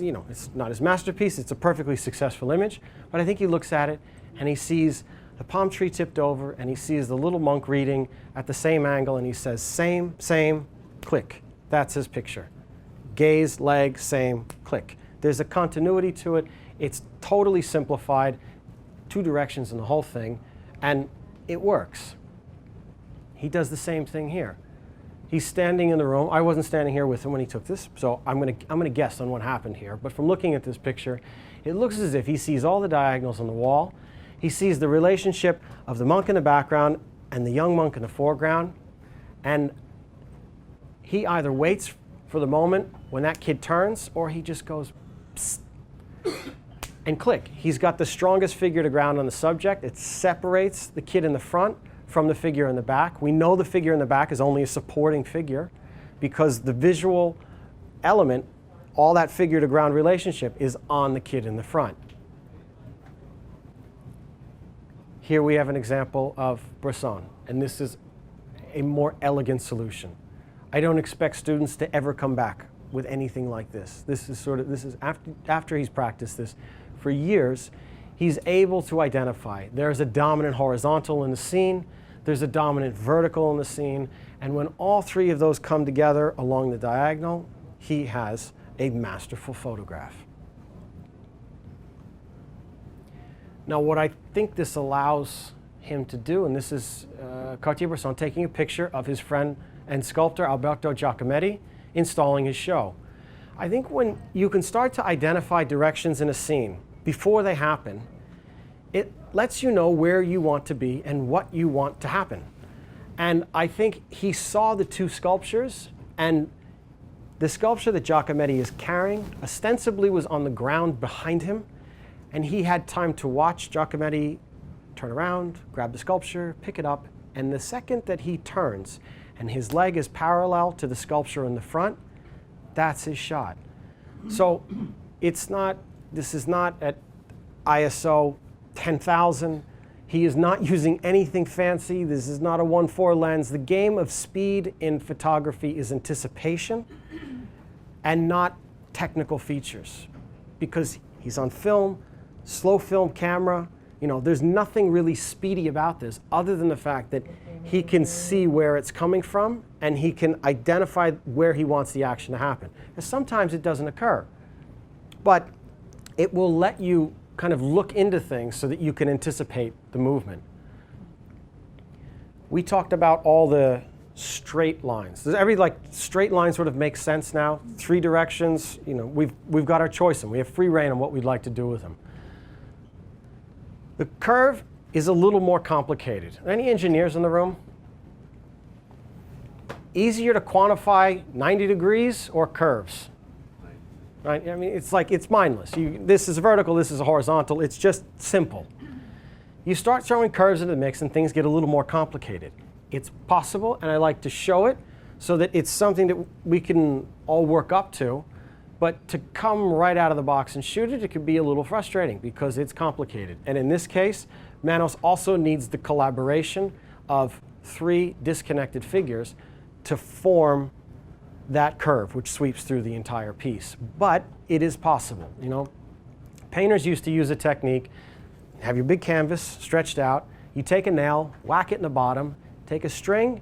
not his masterpiece, it's a perfectly successful image, but I think he looks at it and he sees the palm tree tipped over, and he sees the little monk reading at the same angle, and he says, same, click. That's his picture. Gaze, leg, same, click. There's a continuity to it. It's totally simplified. 2 directions in the whole thing, and it works. He does the same thing here. He's standing in the room. I wasn't standing here with him when he took this, so I'm gonna guess on what happened here. But from looking at this picture, it looks as if he sees all the diagonals on the wall. He sees the relationship of the monk in the background and the young monk in the foreground, and he either waits for the moment when that kid turns, or he just goes, psst, and click. He's got the strongest figure to ground on the subject. It separates the kid in the front from the figure in the back. We know the figure in the back is only a supporting figure because the visual element, all that figure to ground relationship, is on the kid in the front. Here we have an example of Bresson, and this is a more elegant solution. I don't expect students to ever come back with anything like this. This is after he's practiced this for years, he's able to identify there's a dominant horizontal in the scene, there's a dominant vertical in the scene, and when all three of those come together along the diagonal, he has a masterful photograph. Now, what I think this allows him to do, and this is Cartier-Bresson taking a picture of his friend and sculptor Alberto Giacometti installing his show. I think when you can start to identify directions in a scene before they happen, it lets you know where you want to be and what you want to happen. And I think he saw the two sculptures, and the sculpture that Giacometti is carrying ostensibly was on the ground behind him, and he had time to watch Giacometti turn around, grab the sculpture, pick it up, and the second that he turns and his leg is parallel to the sculpture in the front, that's his shot. So this is not at ISO 10,000. He is not using anything fancy. This is not a 1.4 lens. The game of speed in photography is anticipation and not technical features, because he's on film, slow film camera. You know, there's nothing really speedy about this other than the fact that he can see where it's coming from and he can identify where he wants the action to happen. And sometimes it doesn't occur, but it will let you kind of look into things so that you can anticipate the movement. We talked about all the straight lines. Does every straight line sort of make sense now? Three directions, you know, we've got our choice and we have free reign on what we'd like to do with them. The curve is a little more complicated. Any engineers in the room? Easier to quantify 90 degrees or curves? Right? I mean, it's mindless. This is vertical, this is horizontal. It's just simple. You start throwing curves into the mix and things get a little more complicated. It's possible, and I like to show it so that it's something that we can all work up to. But to come right out of the box and shoot it, it can be a little frustrating because it's complicated. And in this case, Manos also needs the collaboration of three disconnected figures to form that curve, which sweeps through the entire piece. But it is possible. You know, painters used to use a technique: have your big canvas stretched out, you take a nail, whack it in the bottom, take a string,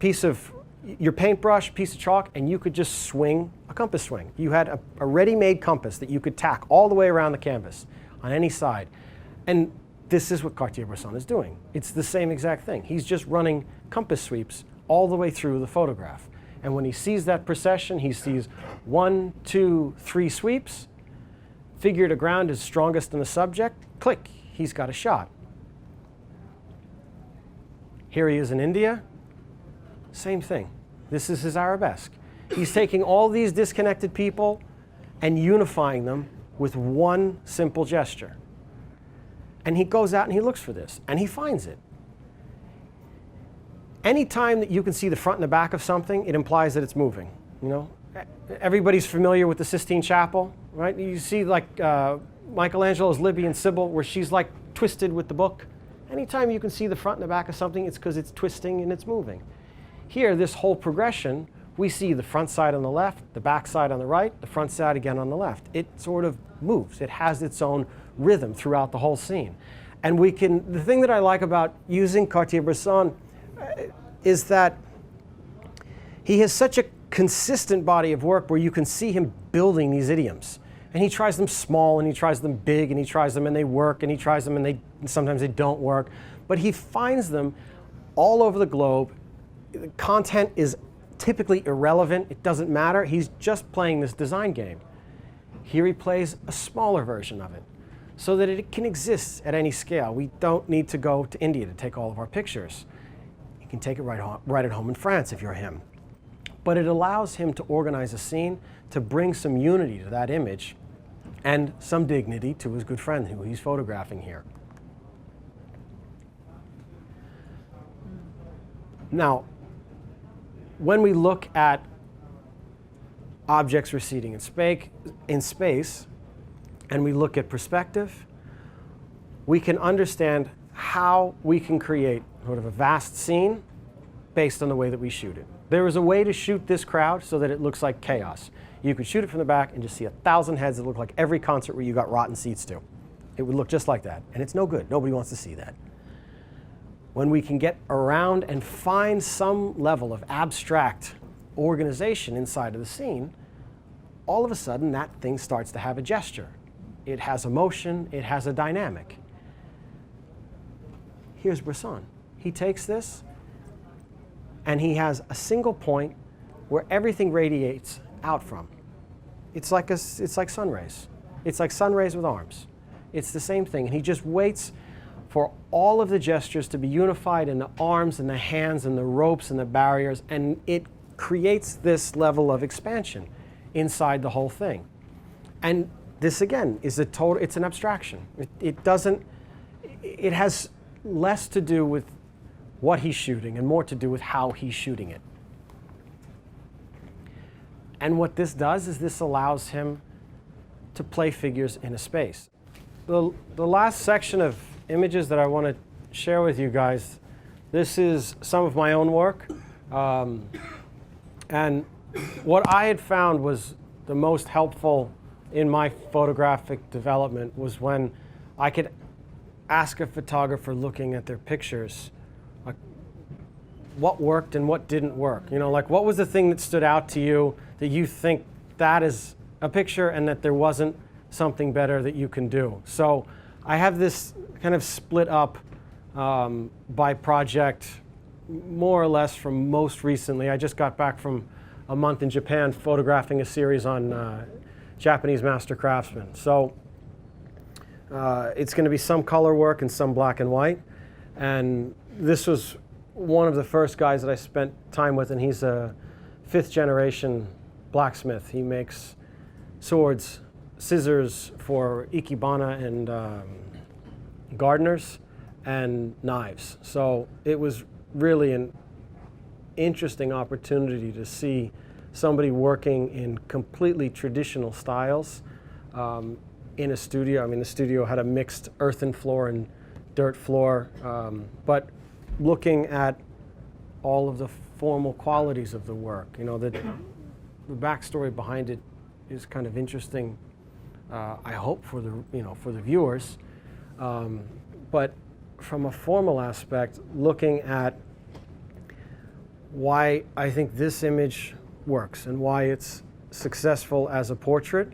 piece of your paintbrush, piece of chalk, and you could just swing a compass swing. You had a ready-made compass that you could tack all the way around the canvas on any side. And this is what Cartier-Bresson is doing. It's the same exact thing. He's just running compass sweeps all the way through the photograph. And when he sees that procession, he sees 1, 2, 3 sweeps. Figure to ground is strongest in the subject. Click, he's got a shot. Here he is in India. Same thing. This is his arabesque. He's taking all these disconnected people and unifying them with one simple gesture. And he goes out and he looks for this, and he finds it. Anytime that you can see the front and the back of something, it implies that it's moving. You know, everybody's familiar with the Sistine Chapel, right? You see Michelangelo's Libby and Sybil, where she's like twisted with the book. Anytime you can see the front and the back of something, it's because it's twisting and it's moving. Here, this whole progression, we see the front side on the left, the back side on the right, the front side again on the left. It sort of moves. It has its own rhythm throughout the whole scene. And the thing that I like about using Cartier-Bresson is that he has such a consistent body of work where you can see him building these idioms. And he tries them small, and he tries them big, and he tries them and they work, and he tries them and sometimes they don't work. But he finds them all over the globe. The content is typically irrelevant. It doesn't matter. He's just playing this design game. Here he plays a smaller version of it so that it can exist at any scale. We don't need to go to India to take all of our pictures. You can take it right at home in France if you're him. But it allows him to organize a scene, to bring some unity to that image and some dignity to his good friend who he's photographing here. Now, when we look at objects receding in space, and we look at perspective, we can understand how we can create sort of a vast scene based on the way that we shoot it. There is a way to shoot this crowd so that it looks like chaos. You could shoot it from the back and just see 1,000 heads that look like every concert where you got rotten seats to. It would look just like that, and it's no good. Nobody wants to see that. when we can get around and find some level of abstract organization inside of the scene, all of a sudden that thing starts to have a gesture. It has a motion, it has a dynamic. Here's Bresson. He takes this and he has a single point where everything radiates out from. It's like sun rays. It's like sun rays with arms. It's the same thing. And he just waits for all of the gestures to be unified in the arms and the hands and the ropes and the barriers, and it creates this level of expansion inside the whole thing. And this again is it's an abstraction. It has less to do with what he's shooting and more to do with how he's shooting it. And what this does is this allows him to play figures in a space. The last section of images that I want to share with you guys, this is some of my own work. And what I had found was the most helpful in my photographic development was when I could ask a photographer looking at their pictures, like, what worked and what didn't work. You know, like, what was the thing that stood out to you that you think that is a picture and that there wasn't something better that you can do? So I have this kind of split up by project, more or less from most recently. I just got back from a month in Japan photographing a series on Japanese master craftsmen. So it's going to be some color work and some black and white. And this was one of the first guys that I spent time with, and he's a 5th generation blacksmith. He makes swords, scissors for ikebana and gardeners, and knives. So it was really an interesting opportunity to see somebody working in completely traditional styles in a studio. I mean, the studio had a mixed earthen floor and dirt floor, but looking at all of the formal qualities of the work. You know, the backstory behind it is kind of interesting, I hope, for the viewers. But from a formal aspect, looking at why I think this image works and why it's successful as a portrait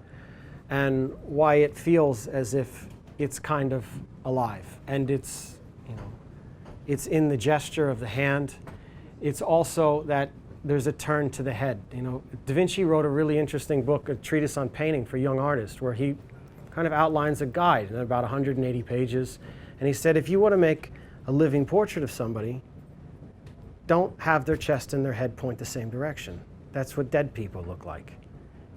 and why it feels as if it's kind of alive. And it's in the gesture of the hand. It's also that there's a turn to the head. You know, Da Vinci wrote a really interesting book, a treatise on painting for young artists, where he kind of outlines a guide in about 180 pages. And he said, if you want to make a living portrait of somebody, don't have their chest and their head point the same direction. That's what dead people look like.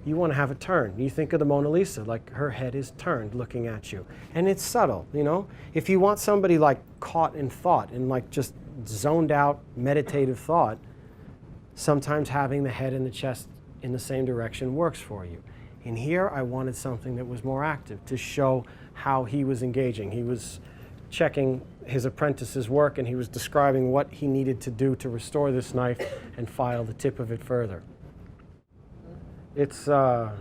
You want to have a turn. You think of the Mona Lisa, like her head is turned looking at you. And it's subtle, you know? If you want somebody like caught in thought and like just zoned out meditative thought, sometimes having the head and the chest in the same direction works for you. In here, I wanted something that was more active to show how he was engaging. He was checking his apprentice's work, and he was describing what he needed to do to restore this knife and file the tip of it further. It's the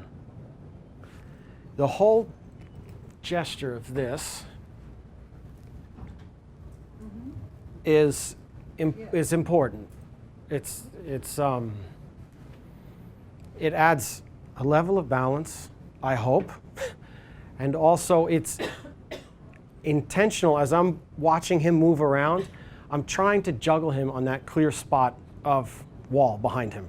whole gesture of this is important. It adds a level of balance, I hope, and also it's intentional. As I'm watching him move around, I'm trying to juggle him on that clear spot of wall behind him,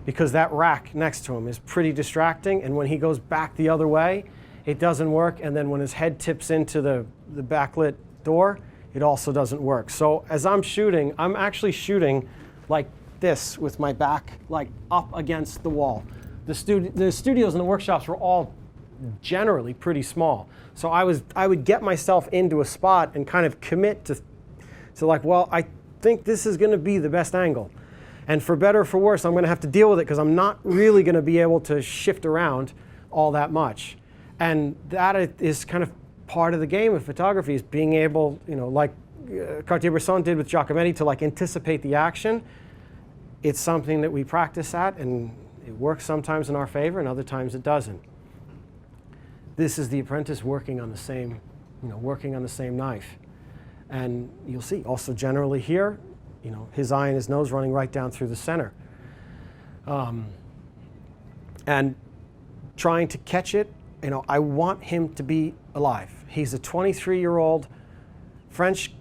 because that rack next to him is pretty distracting, and when he goes back the other way, it doesn't work, and then when his head tips into the backlit door, it also doesn't work. So as I'm shooting, I'm actually shooting like this with my back like up against the wall. The studios and the workshops were all generally pretty small. So I would get myself into a spot and kind of commit to like, well, I think this is going to be the best angle. And for better or for worse, I'm going to have to deal with it because I'm not really going to be able to shift around all that much. And that is kind of part of the game of photography, is being able, like Cartier-Bresson did with Giacometti, to like anticipate the action. It's something that we practice at, and it works sometimes in our favor and other times it doesn't. This is the apprentice working on the same, working on the same knife. And you'll see also generally here, you know, his eye and his nose running right down through the center. And trying to catch it, you know, I want him to be alive. He's a 23-year-old French,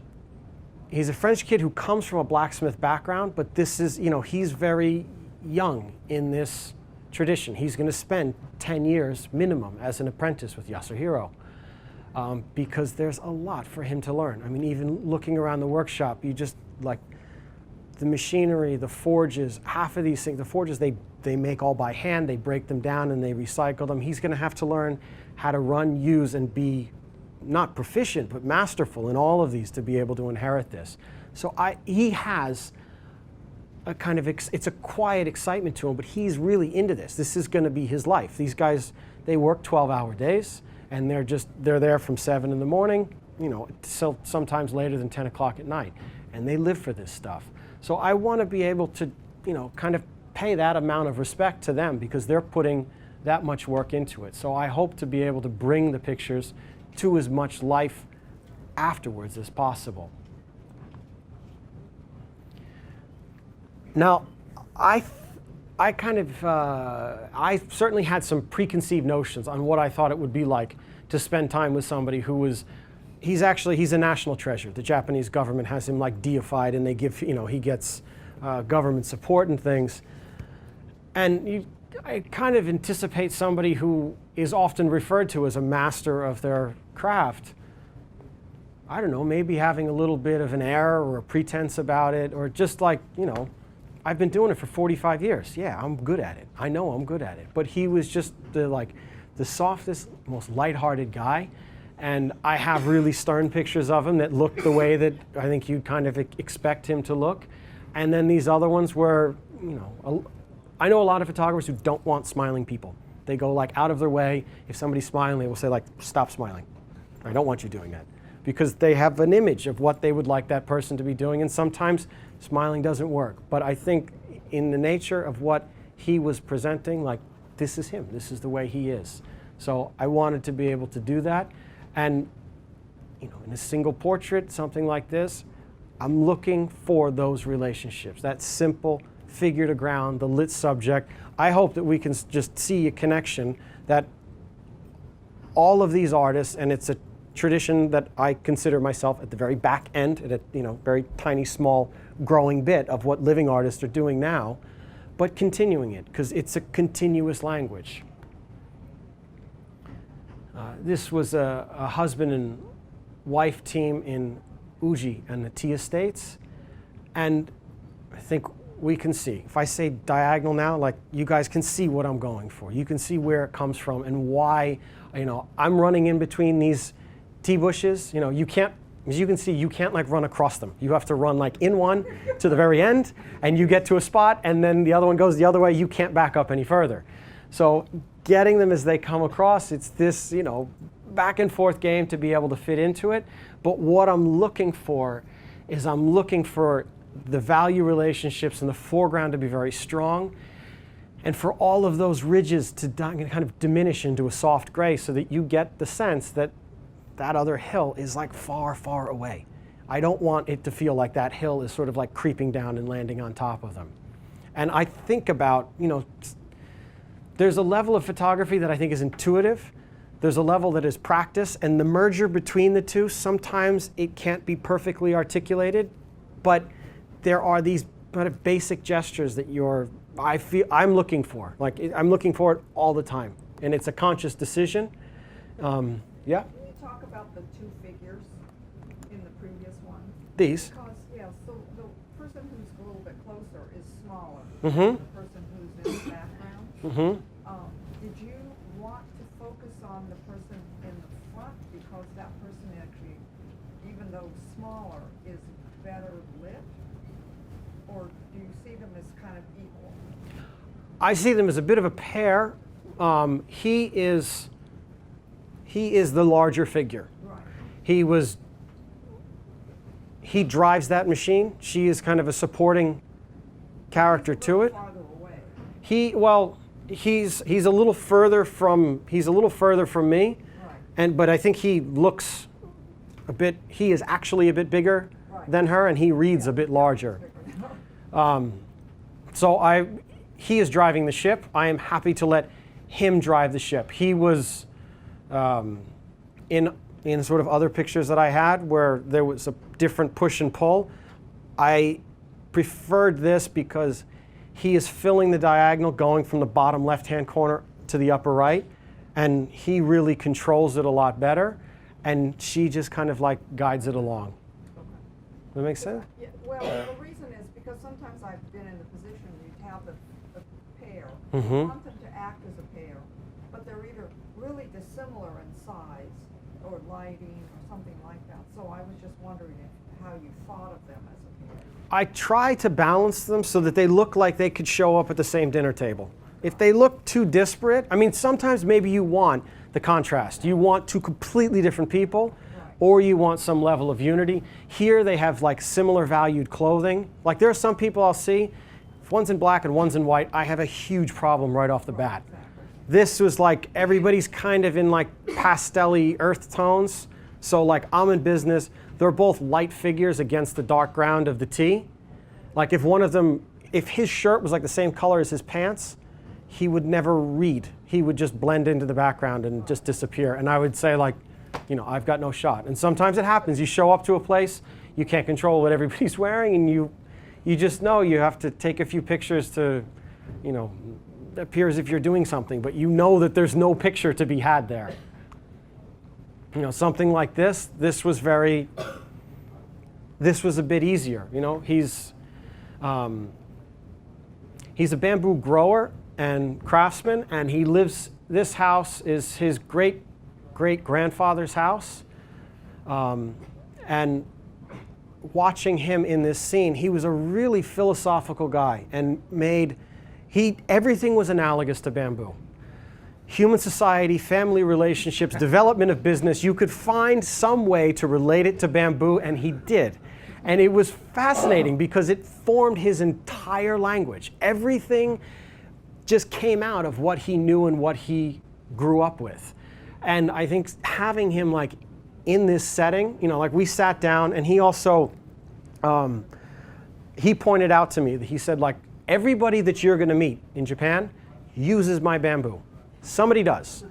he's a French kid who comes from a blacksmith background, but this is, you know, he's very young in this tradition. He's going to spend 10 years minimum as an apprentice with Yasuhiro, because there's a lot for him to learn. I mean, even looking around the workshop, you just, like, the machinery, the forges, half of these things, the forges they make all by hand, they break them down and they recycle them. He's going to have to learn how to run, use, and be not proficient, but masterful in all of these to be able to inherit this. So he has a kind of, it's a quiet excitement to him, but he's really into this. This is going to be his life. These guys, they work 12-hour days, and they're there from 7 in the morning, you know, till sometimes later than 10 o'clock at night. And they live for this stuff. So I want to be able to, you know, kind of pay that amount of respect to them because they're putting that much work into it. So I hope to be able to bring the pictures to as much life afterwards as possible. Now, I certainly had some preconceived notions on what I thought it would be like to spend time with somebody who was, he's a national treasure. The Japanese government has him like deified, and they give, you know, he gets government support and things. And I kind of anticipate somebody who is often referred to as a master of their craft, I don't know, maybe having a little bit of an air or a pretense about it, or just like, you know, I've been doing it for 45 years. Yeah, I'm good at it. I know I'm good at it. But he was just the softest, most lighthearted guy. And I have really stern pictures of him that look the way that I think you'd kind of expect him to look. And then these other ones where, you know, I know a lot of photographers who don't want smiling people. They go like out of their way. If somebody's smiling, they will say like, stop smiling. I don't want you doing that. Because they have an image of what they would like that person to be doing, and sometimes smiling doesn't work. But I think in the nature of what he was presenting, like, this is him, this is the way he is. So I wanted to be able to do that. And, you know, in a single portrait, something like this, I'm looking for those relationships, that simple figure to ground, the lit subject. I hope that we can just see a connection that all of these artists, and it's a tradition that I consider myself at the very back end, at a, you know, very tiny, small, growing bit of what living artists are doing now, but continuing it, because it's a continuous language. This was a husband and wife team in Uji and the tea estates, and I think we can see, if I say diagonal now, like, you guys can see what I'm going for. You can see where it comes from and why, you know, I'm running in between these tea bushes. You know, you can't, as you can see, you can't like run across them. You have to run like in one to the very end, and you get to a spot, and then the other one goes the other way. You can't back up any further. So getting them as they come across, it's this, you know, back and forth game to be able to fit into it. But what I'm looking for is I'm looking for the value relationships in the foreground to be very strong, and for all of those ridges to kind of diminish into a soft gray, so that you get the sense that that other hill is like far, far away. I don't want it to feel like that hill is sort of like creeping down and landing on top of them. And I think about, you know, there's a level of photography that I think is intuitive. There's a level that is practice, and the merger between the two, sometimes it can't be perfectly articulated, but there are these kind of basic gestures that I'm looking for. Like, I'm looking for it all the time, and it's a conscious decision. Yeah? Can you talk about the two figures in the previous one? These? Because, yeah, so the person who's a little bit closer is smaller Mm-hmm. than the person who's in the background. Mm-hmm. Did you want to focus on the person in the front because that person actually, even though smaller, is better lit? Or do you see them as kind of equal? I see them as a bit of a pair. He is the larger figure. Right. He drives that machine. She is kind of a supporting character to it. Farther away. He's a little further from me, Right. but I think he looks he is actually a bit bigger Right. than her, and he reads a bit larger. So he is driving the ship. I am happy to let him drive the ship. He was in sort of other pictures that I had where there was a different push and pull. I preferred this because he is filling the diagonal going from the bottom left-hand corner to the upper right, and he really controls it a lot better, and she just kind of like guides it along. Does that make sense? Yeah, well, the reason is because sometimes I've been in the position you have a pair. Mm-hmm. You want them to act as a pair, but they're either really dissimilar in size or lighting or something like that. So I was just wondering how you thought of them as a pair. I try to balance them so that they look like they could show up at the same dinner table. If they look too disparate, I mean, sometimes maybe you want the contrast. You want two completely different people, or you want some level of unity. Here they have like similar valued clothing. Like there are some people I'll see, if one's in black and one's in white, I have a huge problem right off the bat. This was like everybody's kind of in like pastel-y earth tones. So like I'm in business, they're both light figures against the dark ground of the tea. Like if one of them, if his shirt was like the same color as his pants, he would never read. He would just blend into the background and just disappear. And I would say like, you know, I've got no shot. And sometimes it happens. You show up to a place, you can't control what everybody's wearing, and you just know you have to take a few pictures to, you know, appear as if you're doing something, but you know that there's no picture to be had there. You know, something like this was a bit easier. You know, he's a bamboo grower and craftsman, and he lives, this house is his great-grandfather's house. And watching him in this scene, he was a really philosophical guy and everything was analogous to bamboo. Human society, family relationships, development of business, you could find some way to relate it to bamboo, and he did. And it was fascinating because it formed his entire language. Everything just came out of what he knew and what he grew up with. And I think having him like in this setting, you know, like we sat down, and he also, he pointed out to me that he said like, everybody that you're gonna meet in Japan uses my bamboo. Somebody does.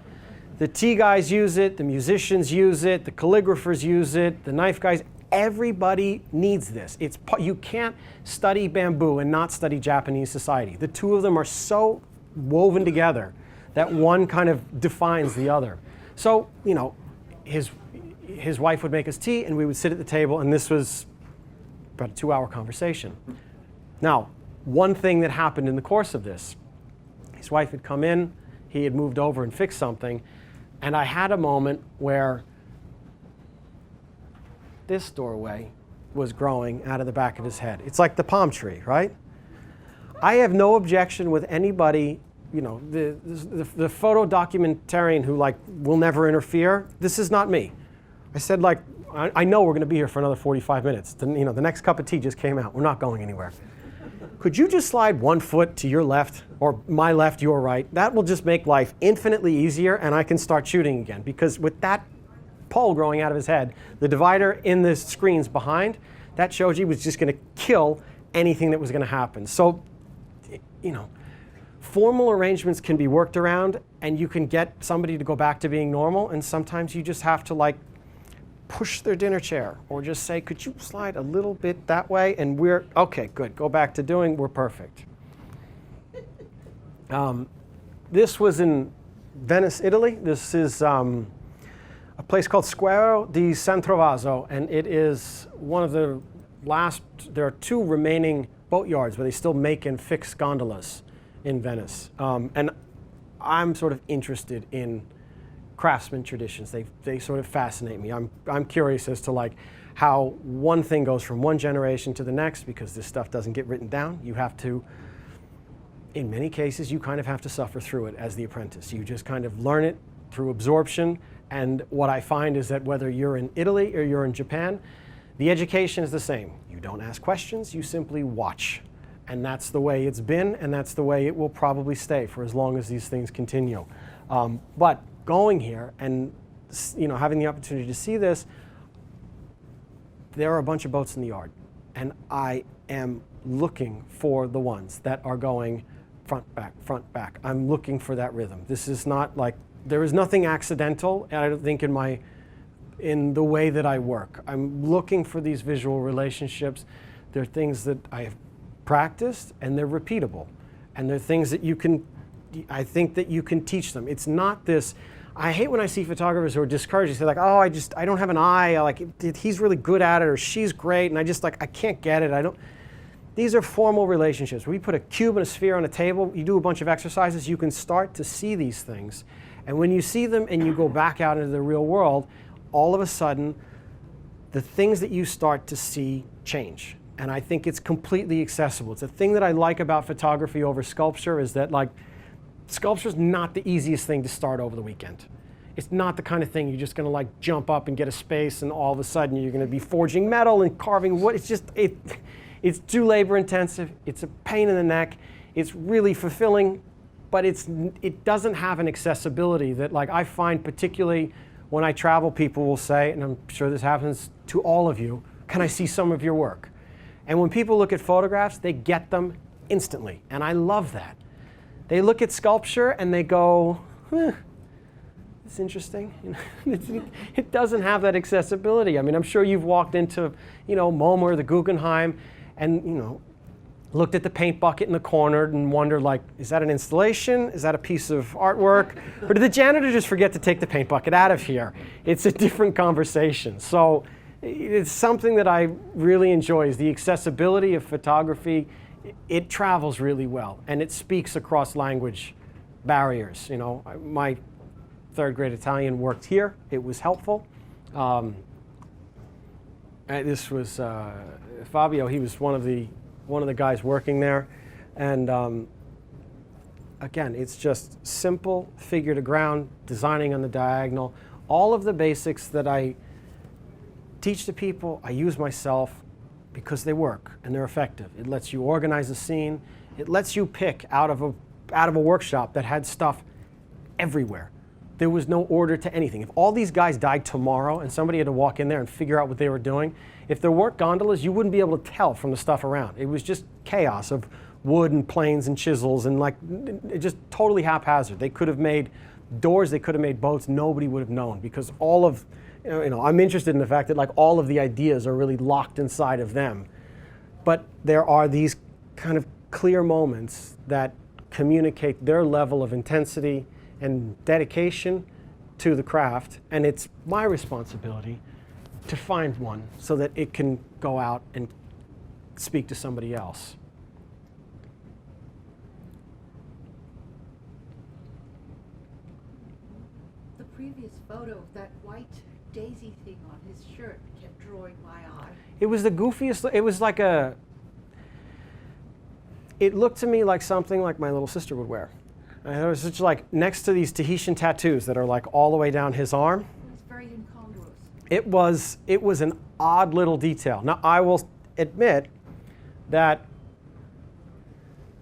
The tea guys use it, the musicians use it, the calligraphers use it, the knife guys, everybody needs this. You can't study bamboo and not study Japanese society. The two of them are so woven together that one kind of defines the other. So, you know, his wife would make us tea, and we would sit at the table, and this was about a 2-hour conversation. Now, one thing that happened in the course of this, his wife had come in, he had moved over and fixed something, and I had a moment where this doorway was growing out of the back of his head. It's like the palm tree, right? I have no objection with anybody, you know, the photo documentarian who like will never interfere. This is not me. I said like, I know we're going to be here for another 45 minutes. You know, the next cup of tea just came out. We're not going anywhere. Could you just slide 1 foot to your left, or my left, your right? That will just make life infinitely easier, and I can start shooting again. Because with that pole growing out of his head, the divider in the screens behind, that shoji was just going to kill anything that was going to happen. So, you know, formal arrangements can be worked around, and you can get somebody to go back to being normal, and sometimes you just have to like push their dinner chair or just say, could you slide a little bit that way? And we're, okay, good, go back to doing, we're perfect. This was in Venice, Italy. This is a place called Square di San Trovaso, and it is one of the last, there are 2 remaining boatyards where they still make and fix gondolas in Venice. And I'm sort of interested in craftsman traditions. They sort of fascinate me. I'm curious as to like how one thing goes from one generation to the next, because this stuff doesn't get written down. You have to, in many cases, you kind of have to suffer through it as the apprentice. You just kind of learn it through absorption. And what I find is that whether you're in Italy or you're in Japan, the education is the same. You don't ask questions, you simply watch. And that's the way it's been, and that's the way it will probably stay for as long as these things continue. But going here and, you know, having the opportunity to see this, there are a bunch of boats in the yard, and I am looking for the ones that are going front, back, front, back. I'm looking for that rhythm. This is not like, there is nothing accidental, I don't think, in the way that I work. I'm looking for these visual relationships. They're things that I have practiced, and they're repeatable. And they're things that I think that you can teach them. It's not this, I hate when I see photographers who are discouraged. They say like, oh, I don't have an eye. He's really good at it, or she's great, and I can't get it. These are formal relationships. We put a cube and a sphere on a table, you do a bunch of exercises, you can start to see these things. And when you see them and you go back out into the real world, all of a sudden, the things that you start to see change. And I think it's completely accessible. It's a thing that I like about photography over sculpture, is that sculpture is not the easiest thing to start over the weekend. It's not the kind of thing you're just going to jump up and get a space and all of a sudden you're going to be forging metal and carving wood. It's too labor intensive. It's a pain in the neck. It's really fulfilling, but it doesn't have an accessibility that I find, particularly when I travel, people will say, and I'm sure this happens to all of you, can I see some of your work? And when people look at photographs, they get them instantly, and I love that. They look at sculpture and they go, it's interesting. It doesn't have that accessibility. I mean, I'm sure you've walked into, MoMA or the Guggenheim and, looked at the paint bucket in the corner and wondered, is that an installation? Is that a piece of artwork? Or did the janitor just forget to take the paint bucket out of here? It's a different conversation. So it's something that I really enjoy, is the accessibility of photography. It travels really well, and it speaks across language barriers. My third grade Italian worked here. It was helpful. This was Fabio. He was one of the guys working there, and again, it's just simple figure to ground, designing on the diagonal, all of the basics that I teach to people, I use myself, because they work and they're effective. It lets you organize a scene. It lets you pick out of a workshop that had stuff everywhere. There was no order to anything. If all these guys died tomorrow and somebody had to walk in there and figure out what they were doing, if there weren't gondolas, you wouldn't be able to tell from the stuff around. It was just chaos of wood and planes and chisels and it just totally haphazard. They could have made doors, they could have made boats, nobody would have known, because all of, I'm interested in the fact that all of the ideas are really locked inside of them. But there are these kind of clear moments that communicate their level of intensity and dedication to the craft, and it's my responsibility to find one so that it can go out and speak to somebody else. The previous photo of that white daisy thing on his shirt kept drawing my eye. It was the goofiest, it was it looked to me like something like my little sister would wear. And it was just next to these Tahitian tattoos that are all the way down his arm. It was very incongruous. It was an odd little detail. Now, I will admit that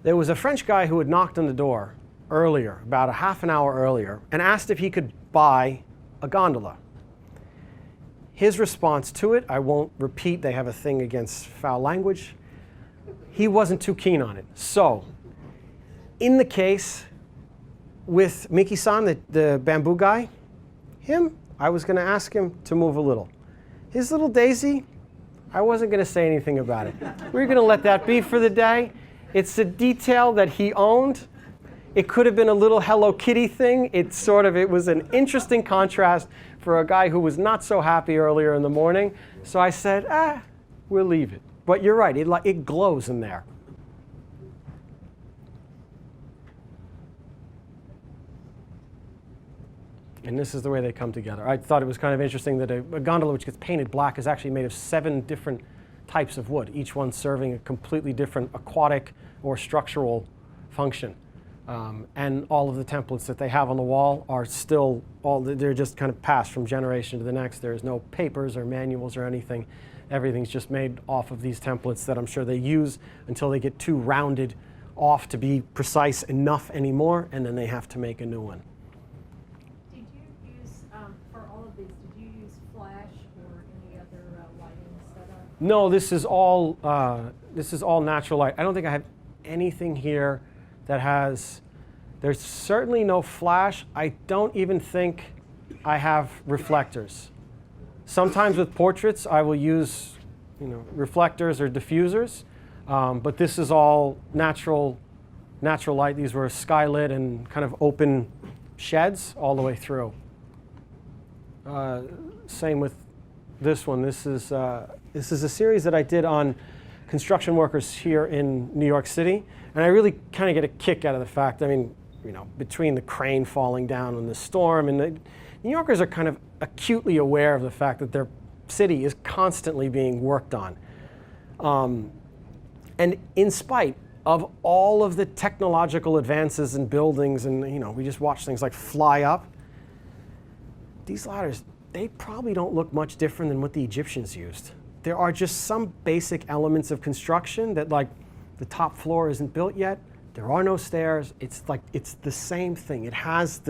there was a French guy who had knocked on the door earlier, about a half an hour earlier, and asked if he could buy a gondola. His response to it, I won't repeat, they have a thing against foul language. He wasn't too keen on it. So, in the case with Miki-san, the bamboo guy, I was going to ask him to move a little. His little daisy, I wasn't going to say anything about it. We were going to let that be for the day. It's a detail that he owned. It could have been a little Hello Kitty thing. It was an interesting contrast for a guy who was not so happy earlier in the morning. So I said, we'll leave it. But you're right, it glows in there. And this is the way they come together. I thought it was kind of interesting that a gondola which gets painted black is actually made of 7 different types of wood, each one serving a completely different aquatic or structural function. And all of the templates that they have on the wall are still, they're just kind of passed from generation to the next. There's no papers or manuals or anything. Everything's just made off of these templates that I'm sure they use until they get too rounded off to be precise enough anymore, and then they have to make a new one. Did you use, for all of these, did you use flash or any other lighting setup? No, this is all natural light. I don't think I have anything here that has. There's certainly no flash. I don't even think I have reflectors. Sometimes with portraits, I will use, reflectors or diffusers, but this is all natural light. These were skylit and kind of open sheds all the way through. Same with this one. This is a series that I did on construction workers here in New York City, and I really kind of get a kick out of the fact. I mean, between the crane falling down and the storm, and the New Yorkers are kind of acutely aware of the fact that their city is constantly being worked on. And in spite of all of the technological advances in buildings, and we just watch things like fly up, these ladders, they probably don't look much different than what the Egyptians used. There are just some basic elements of construction that, like, the top floor isn't built yet. There are no stairs. It's the same thing. It has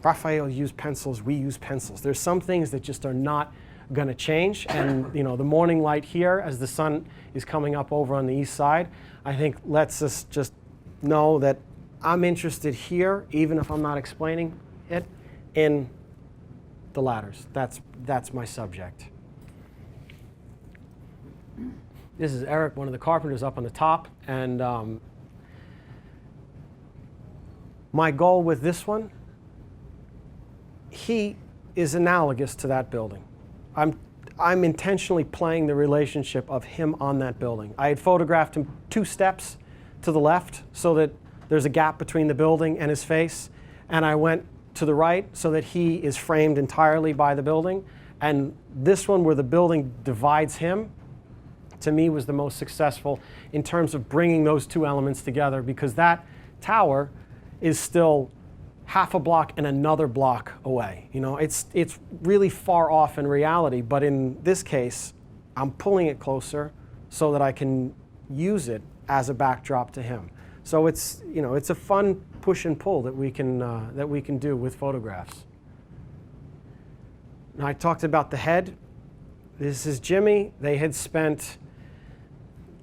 Raphael used pencils, we use pencils. There's some things that just are not going to change. And the morning light here, as the sun is coming up over on the east side, I think lets us just know that I'm interested here, even if I'm not explaining it, in the ladders. That's my subject. This is Eric, one of the carpenters, up on the top, and my goal with this one, he is analogous to that building. I'm intentionally playing the relationship of him on that building. I had photographed him 2 steps to the left so that there's a gap between the building and his face, and I went to the right so that he is framed entirely by the building. And this one, where the building divides him, to me was the most successful in terms of bringing those 2 elements together, because that tower is still half a block and another block away. It's really far off in reality, but in this case, I'm pulling it closer so that I can use it as a backdrop to him. So it's a fun push and pull that we can do with photographs. Now, I talked about the head. This is Jimmy. They had spent,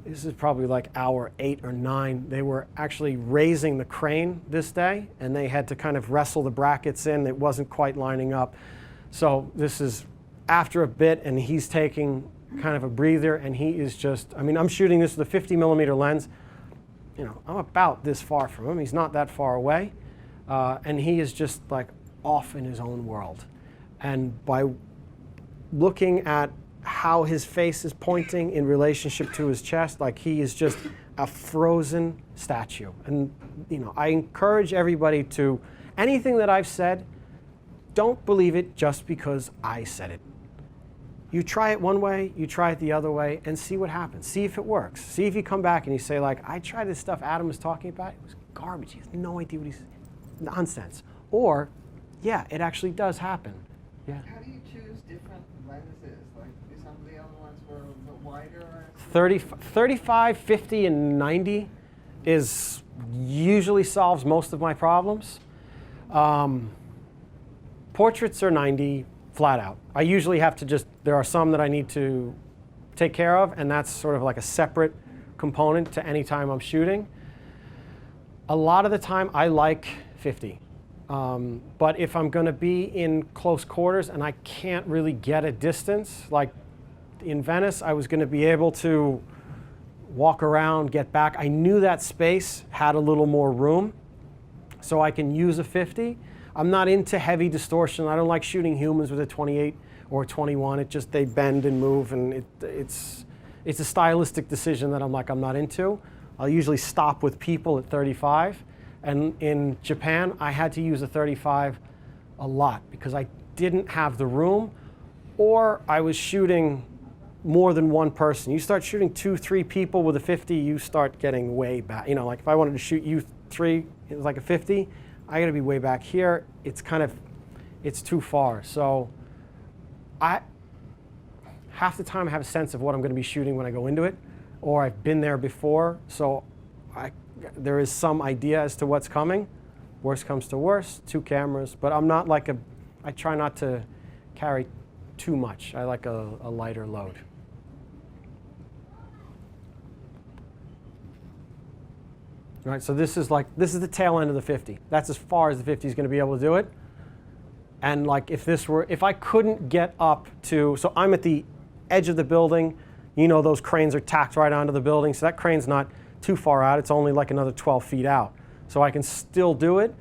this is probably like hour 8 or 9. They were actually raising the crane this day, and they had to kind of wrestle the brackets in. It wasn't quite lining up. So this is after a bit, and he's taking kind of a breather, and he is just, I'm shooting this with a 50mm lens. I'm about this far from him. He's not that far away. And he is just like off in his own world. And by looking at how his face is pointing in relationship to his chest, like he is just a frozen statue. And I encourage everybody to, anything that I've said, don't believe it just because I said it. You try it one way, you try it the other way, and see what happens. See if it works. See if you come back and you say, like, I tried this stuff Adam was talking about. It was garbage. He has no idea what he's, nonsense. Or, yeah, it actually does happen. Yeah. How do you choose different lenses? Like, do some of the other ones were a bit wider? 35, 50, and 90 usually solves most of my problems. Portraits are 90 flat out. I usually have to there are some that I need to take care of, and that's sort of like a separate component to any time I'm shooting. A lot of the time I like 50. But if I'm going to be in close quarters and I can't really get a distance, like in Venice, I was going to be able to walk around, get back. I knew that space had a little more room, so I can use a 50. I'm not into heavy distortion. I don't like shooting humans with a 28 or a 21. They bend and move, and it's a stylistic decision that I'm not into. I'll usually stop with people at 35. And in Japan, I had to use a 35 a lot because I didn't have the room, or I was shooting more than one person. You start shooting 2, 3 people with a 50, you start getting way back. Like if I wanted to shoot you 3, it was like a 50, I got to be way back here. It's too far. So half the time I have a sense of what I'm going to be shooting when I go into it, or I've been there before, so there is some idea as to what's coming. Worst comes to worst, 2 cameras, but I'm not I try not to carry too much. I like a lighter load. Right, so this is the tail end of the 50. That's as far as the 50 is going to be able to do it. And like if I couldn't get up to, so I'm at the edge of the building, you know those cranes are tacked right onto the building, so that crane's not too far out, it's only like another 12 feet out. So I can still do it.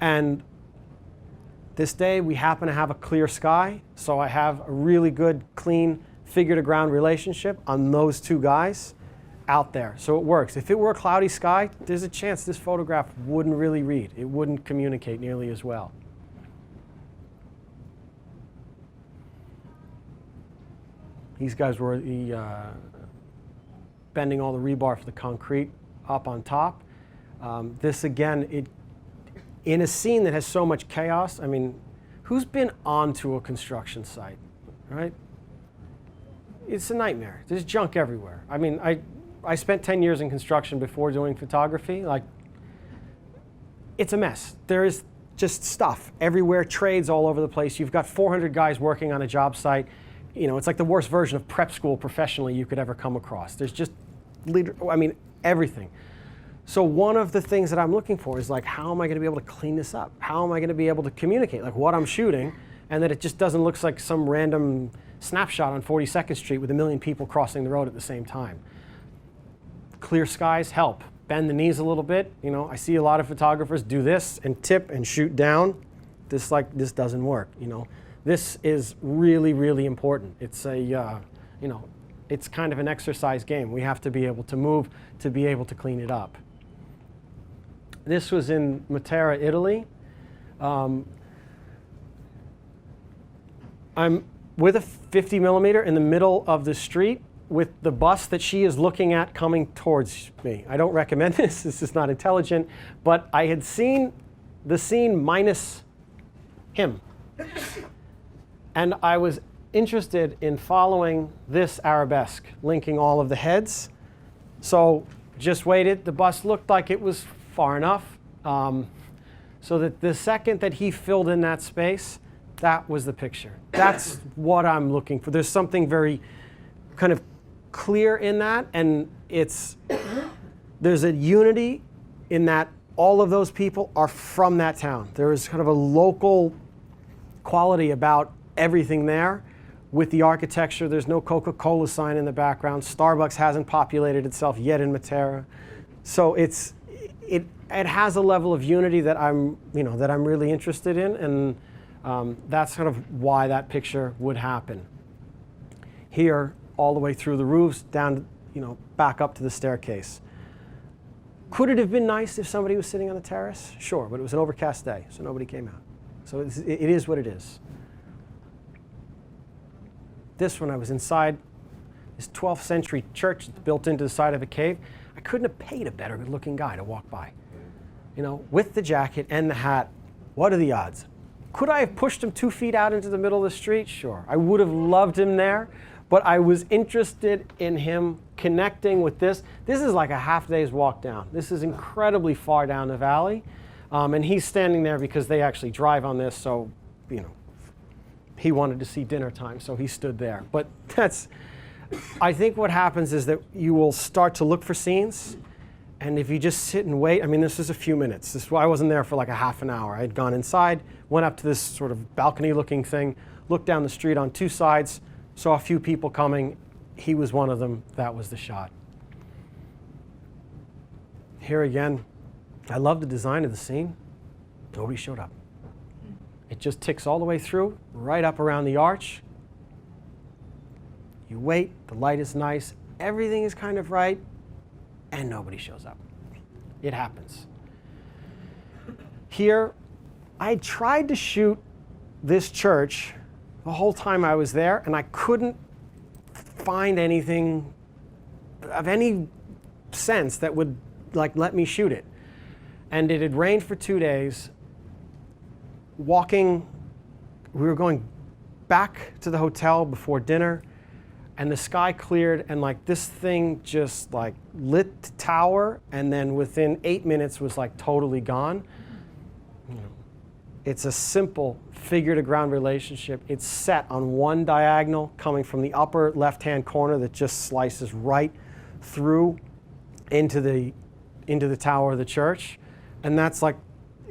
And this day we happen to have a clear sky, so I have a really good, clean figure to ground relationship on those two guys out there. So it works. If it were a cloudy sky, there's a chance this photograph wouldn't really read. It wouldn't communicate nearly as well. These guys were bending all the rebar for the concrete up on top. This again, in a scene that has so much chaos, I mean, who's been onto a construction site, right? It's a nightmare. There's junk everywhere. I mean, I spent 10 years in construction before doing photography. Like, it's a mess. There is just stuff everywhere, trades all over the place. You've got 400 guys working on a job site. You know, it's like the worst version of prep school professionally you could ever come across. There's just, everything. So one of the things that I'm looking for is like, how am I going to be able to clean this up? How am I going to be able to communicate like what I'm shooting, and that it just doesn't look like some random snapshot on 42nd Street with a million people crossing the road at the same time. Clear skies help. Bend the knees a little bit. You know, I see a lot of photographers do this and tip and shoot down. This doesn't work. You know, this is really, really important. It's a, you know, it's kind of an exercise game. We have to be able to move to be able to clean it up. This was in Matera, Italy. I'm with a 50 millimeter in the middle of the street with the bus that she is looking at coming towards me. I don't recommend this. This is not intelligent. But I had seen the scene minus him. And I was interested in following this arabesque, linking all of the heads. So just waited. The bus looked like it was far enough. So that the second that he filled in that space, that was the picture. That's what I'm looking for. There's something very kind of clear in that, and there's a unity in that all of those people are from that town. There is kind of a local quality about everything there. With the architecture, there's no Coca-Cola sign in the background. Starbucks hasn't populated itself yet in Matera. So it has a level of unity that I'm really interested in, and that's kind of why that picture would happen. Here, all the way through the roofs, down, back up to the staircase. Could it have been nice if somebody was sitting on the terrace? Sure, but it was an overcast day, so nobody came out. So it is what it is. This one, I was inside this 12th century church built into the side of a cave. I couldn't have paid a better looking guy to walk by. With the jacket and the hat, what are the odds? Could I have pushed him 2 feet out into the middle of the street? Sure. I would have loved him there, but I was interested in him connecting with this. This is like a half day's walk down. This is incredibly far down the valley. And he's standing there because they actually drive on this, so, he wanted to see dinner time, so he stood there. But I think what happens is that you will start to look for scenes, and if you just sit and wait, this is a few minutes. I wasn't there for like a half an hour. I had gone inside, went up to this sort of balcony-looking thing, looked down the street on two sides, saw a few people coming. He was one of them. That was the shot. Here again, I love the design of the scene. Nobody showed up. It just ticks all the way through, right up around the arch. You wait, the light is nice, everything is kind of right, and nobody shows up. It happens. Here, I tried to shoot this church the whole time I was there, and I couldn't find anything of any sense that would let me shoot it. And it had rained for 2 days. We were going back to the hotel before dinner, and the sky cleared, and this thing just lit the tower, and then within 8 minutes was totally gone. It's a simple figure to ground relationship. It's set on one diagonal coming from the upper left-hand corner that just slices right through into into the tower of the church. And that's like,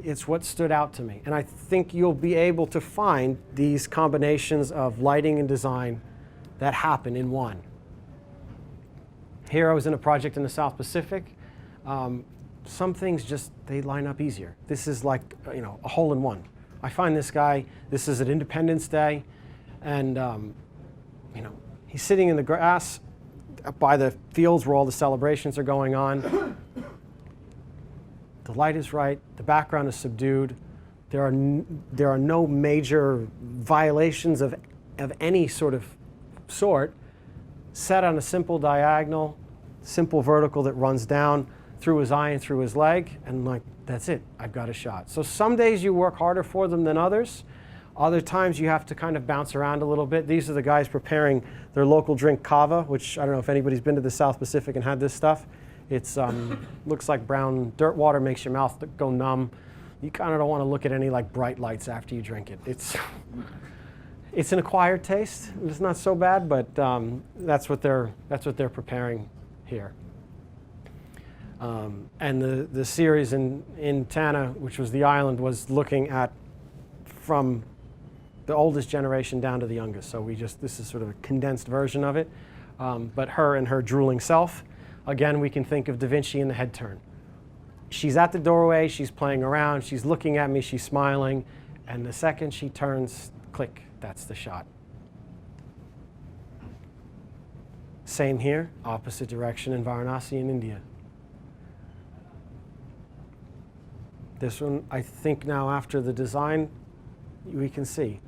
it's what stood out to me. And I think you'll be able to find these combinations of lighting and design that happen in one. Here I was in a project in the South Pacific. Some things just, they line up easier. This is like, you know, a hole in one. I find this guy, this is at Independence Day, and you know, he's sitting in the grass by the fields where all the celebrations are going on. The light is right, the background is subdued. There are no major violations of any sort. Set on a simple diagonal, simple vertical that runs down through his eye and through his leg, and like, that's it, I've got a shot. So some days you work harder for them than others. Other times you have to kind of bounce around a little bit. These are the guys preparing their local drink kava, which I don't know if anybody's been to the South Pacific and had this stuff. It's looks like brown dirt water, makes your mouth go numb. You kind of don't want to look at any like bright lights after you drink it. It's an acquired taste. It's not so bad, but that's what they're preparing here. And the series in Tana, which was the island, was looking at from the oldest generation down to the youngest. So this is sort of a condensed version of it. But her and her drooling self, again, we can think of Da Vinci in the head turn. She's at the doorway, she's playing around, she's looking at me, she's smiling, and the second she turns, click, that's the shot. Same here, opposite direction in Varanasi in India. This one, I think now after the design, we can see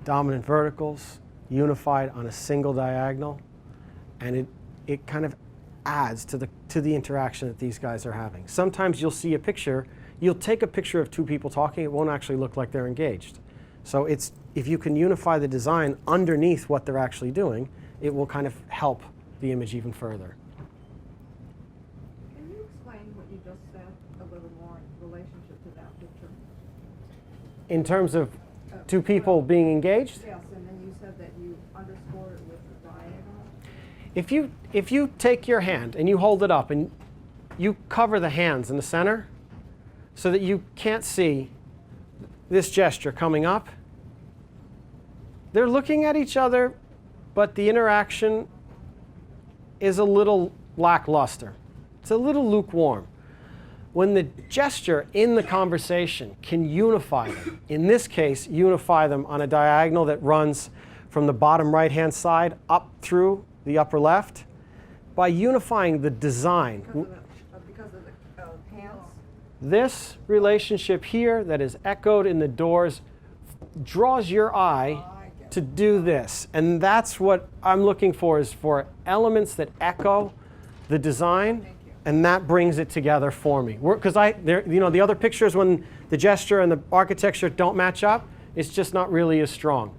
dominant verticals, unified on a single diagonal, and it kind of adds to the interaction that these guys are having. Sometimes you'll see a picture, you'll take a picture of two people talking, it won't actually look like they're engaged. So if you can unify the design underneath what they're actually doing, it will kind of help the image even further. Can you explain what you just said a little more in relationship to that picture? In terms of two people being engaged? Yes, and then you said that you underscored it with the diagonal. If you take your hand and you hold it up and you cover the hands in the center so that you can't see this gesture coming up, they're looking at each other, but the interaction is a little lackluster. It's a little lukewarm. When the gesture in the conversation can unify them, in this case, unify them on a diagonal that runs from the bottom right-hand side up through the upper left, by unifying the design. Because of the hands? This relationship here that is echoed in the doors draws your eye to do this. And that's what I'm looking for, is for elements that echo the design, and that brings it together for me. Because the other pictures, when the gesture and the architecture don't match up, it's just not really as strong.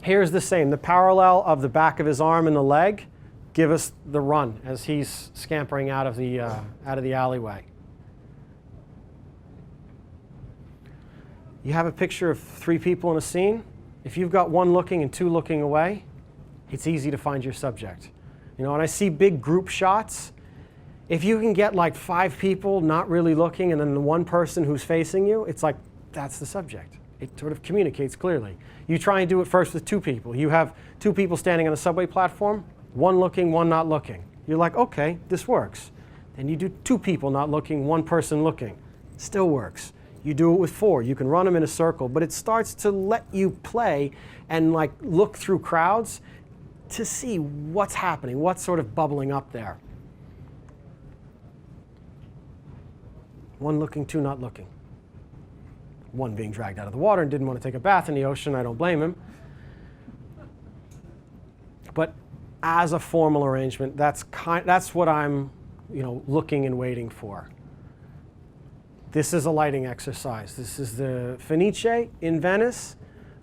Here's the same. The parallel of the back of his arm and the leg give us the run as he's scampering out of the alleyway. You have a picture of three people in a scene. If you've got one looking and two looking away, it's easy to find your subject. You know, and I see big group shots. If you can get like 5 people not really looking and then the one person who's facing you, it's like, that's the subject. It sort of communicates clearly. You try and do it first with 2 people. You have 2 people standing on a subway platform, one looking, one not looking. You're like, okay, this works. Then you do 2 people not looking, 1 person looking. Still works. You do it with 4. You can run them in a circle, but it starts to let you play and like look through crowds to see what's happening, what's sort of bubbling up there. 1 looking, 2 not looking. 1 being dragged out of the water and didn't want to take a bath in the ocean. I don't blame him. But as a formal arrangement, that's what I'm, looking and waiting for. This is a lighting exercise. This is the Fenice in Venice.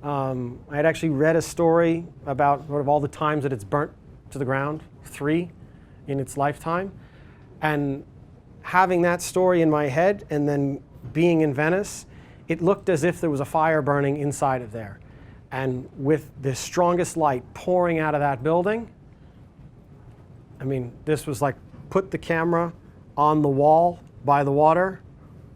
I had actually read a story about sort of all the times that it's burnt to the ground, 3 in its lifetime. And having that story in my head and then being in Venice, it looked as if there was a fire burning inside of there. And with the strongest light pouring out of that building, I mean, this was like, put the camera on the wall by the water,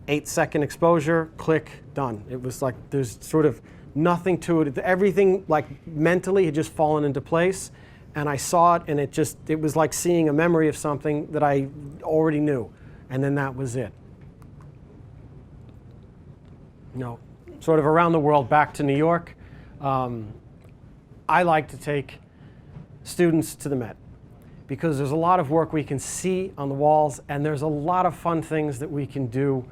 8-second exposure, click, done. It was like there's sort of nothing to it. Everything like mentally had just fallen into place, and I saw it, and it was like seeing a memory of something that I already knew, and then that was it. Sort of around the world, back to New York. I like to take students to the Met because there's a lot of work we can see on the walls, and there's a lot of fun things that we can do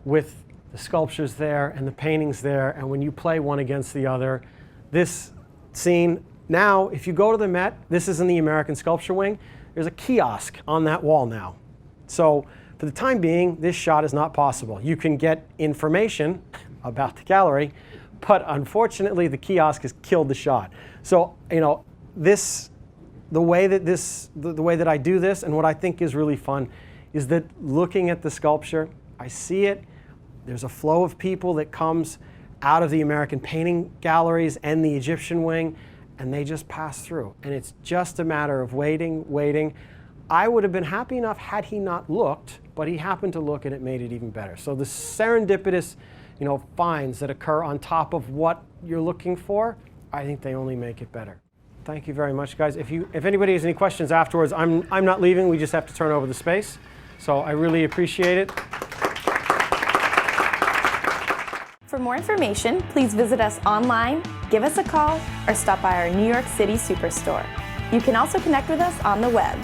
with the sculptures there and the paintings there, and when you play one against the other. This scene, now, if you go to the Met, this is in the American Sculpture Wing, there's a kiosk on that wall now. So for the time being, this shot is not possible. You can get information about the gallery, but unfortunately the kiosk has killed the shot. So, the way that I do this, and what I think is really fun, is that looking at the sculpture, I see it, there's a flow of people that comes out of the American painting galleries and the Egyptian wing, and they just pass through. And it's just a matter of waiting. I would have been happy enough had he not looked, but he happened to look, and it made it even better. So the serendipitous, finds that occur on top of what you're looking for, I think they only make it better. Thank you very much, guys. If anybody has any questions afterwards, I'm not leaving. We just have to turn over the space. So I really appreciate it. For more information, please visit us online, give us a call, or stop by our New York City Superstore. You can also connect with us on the web.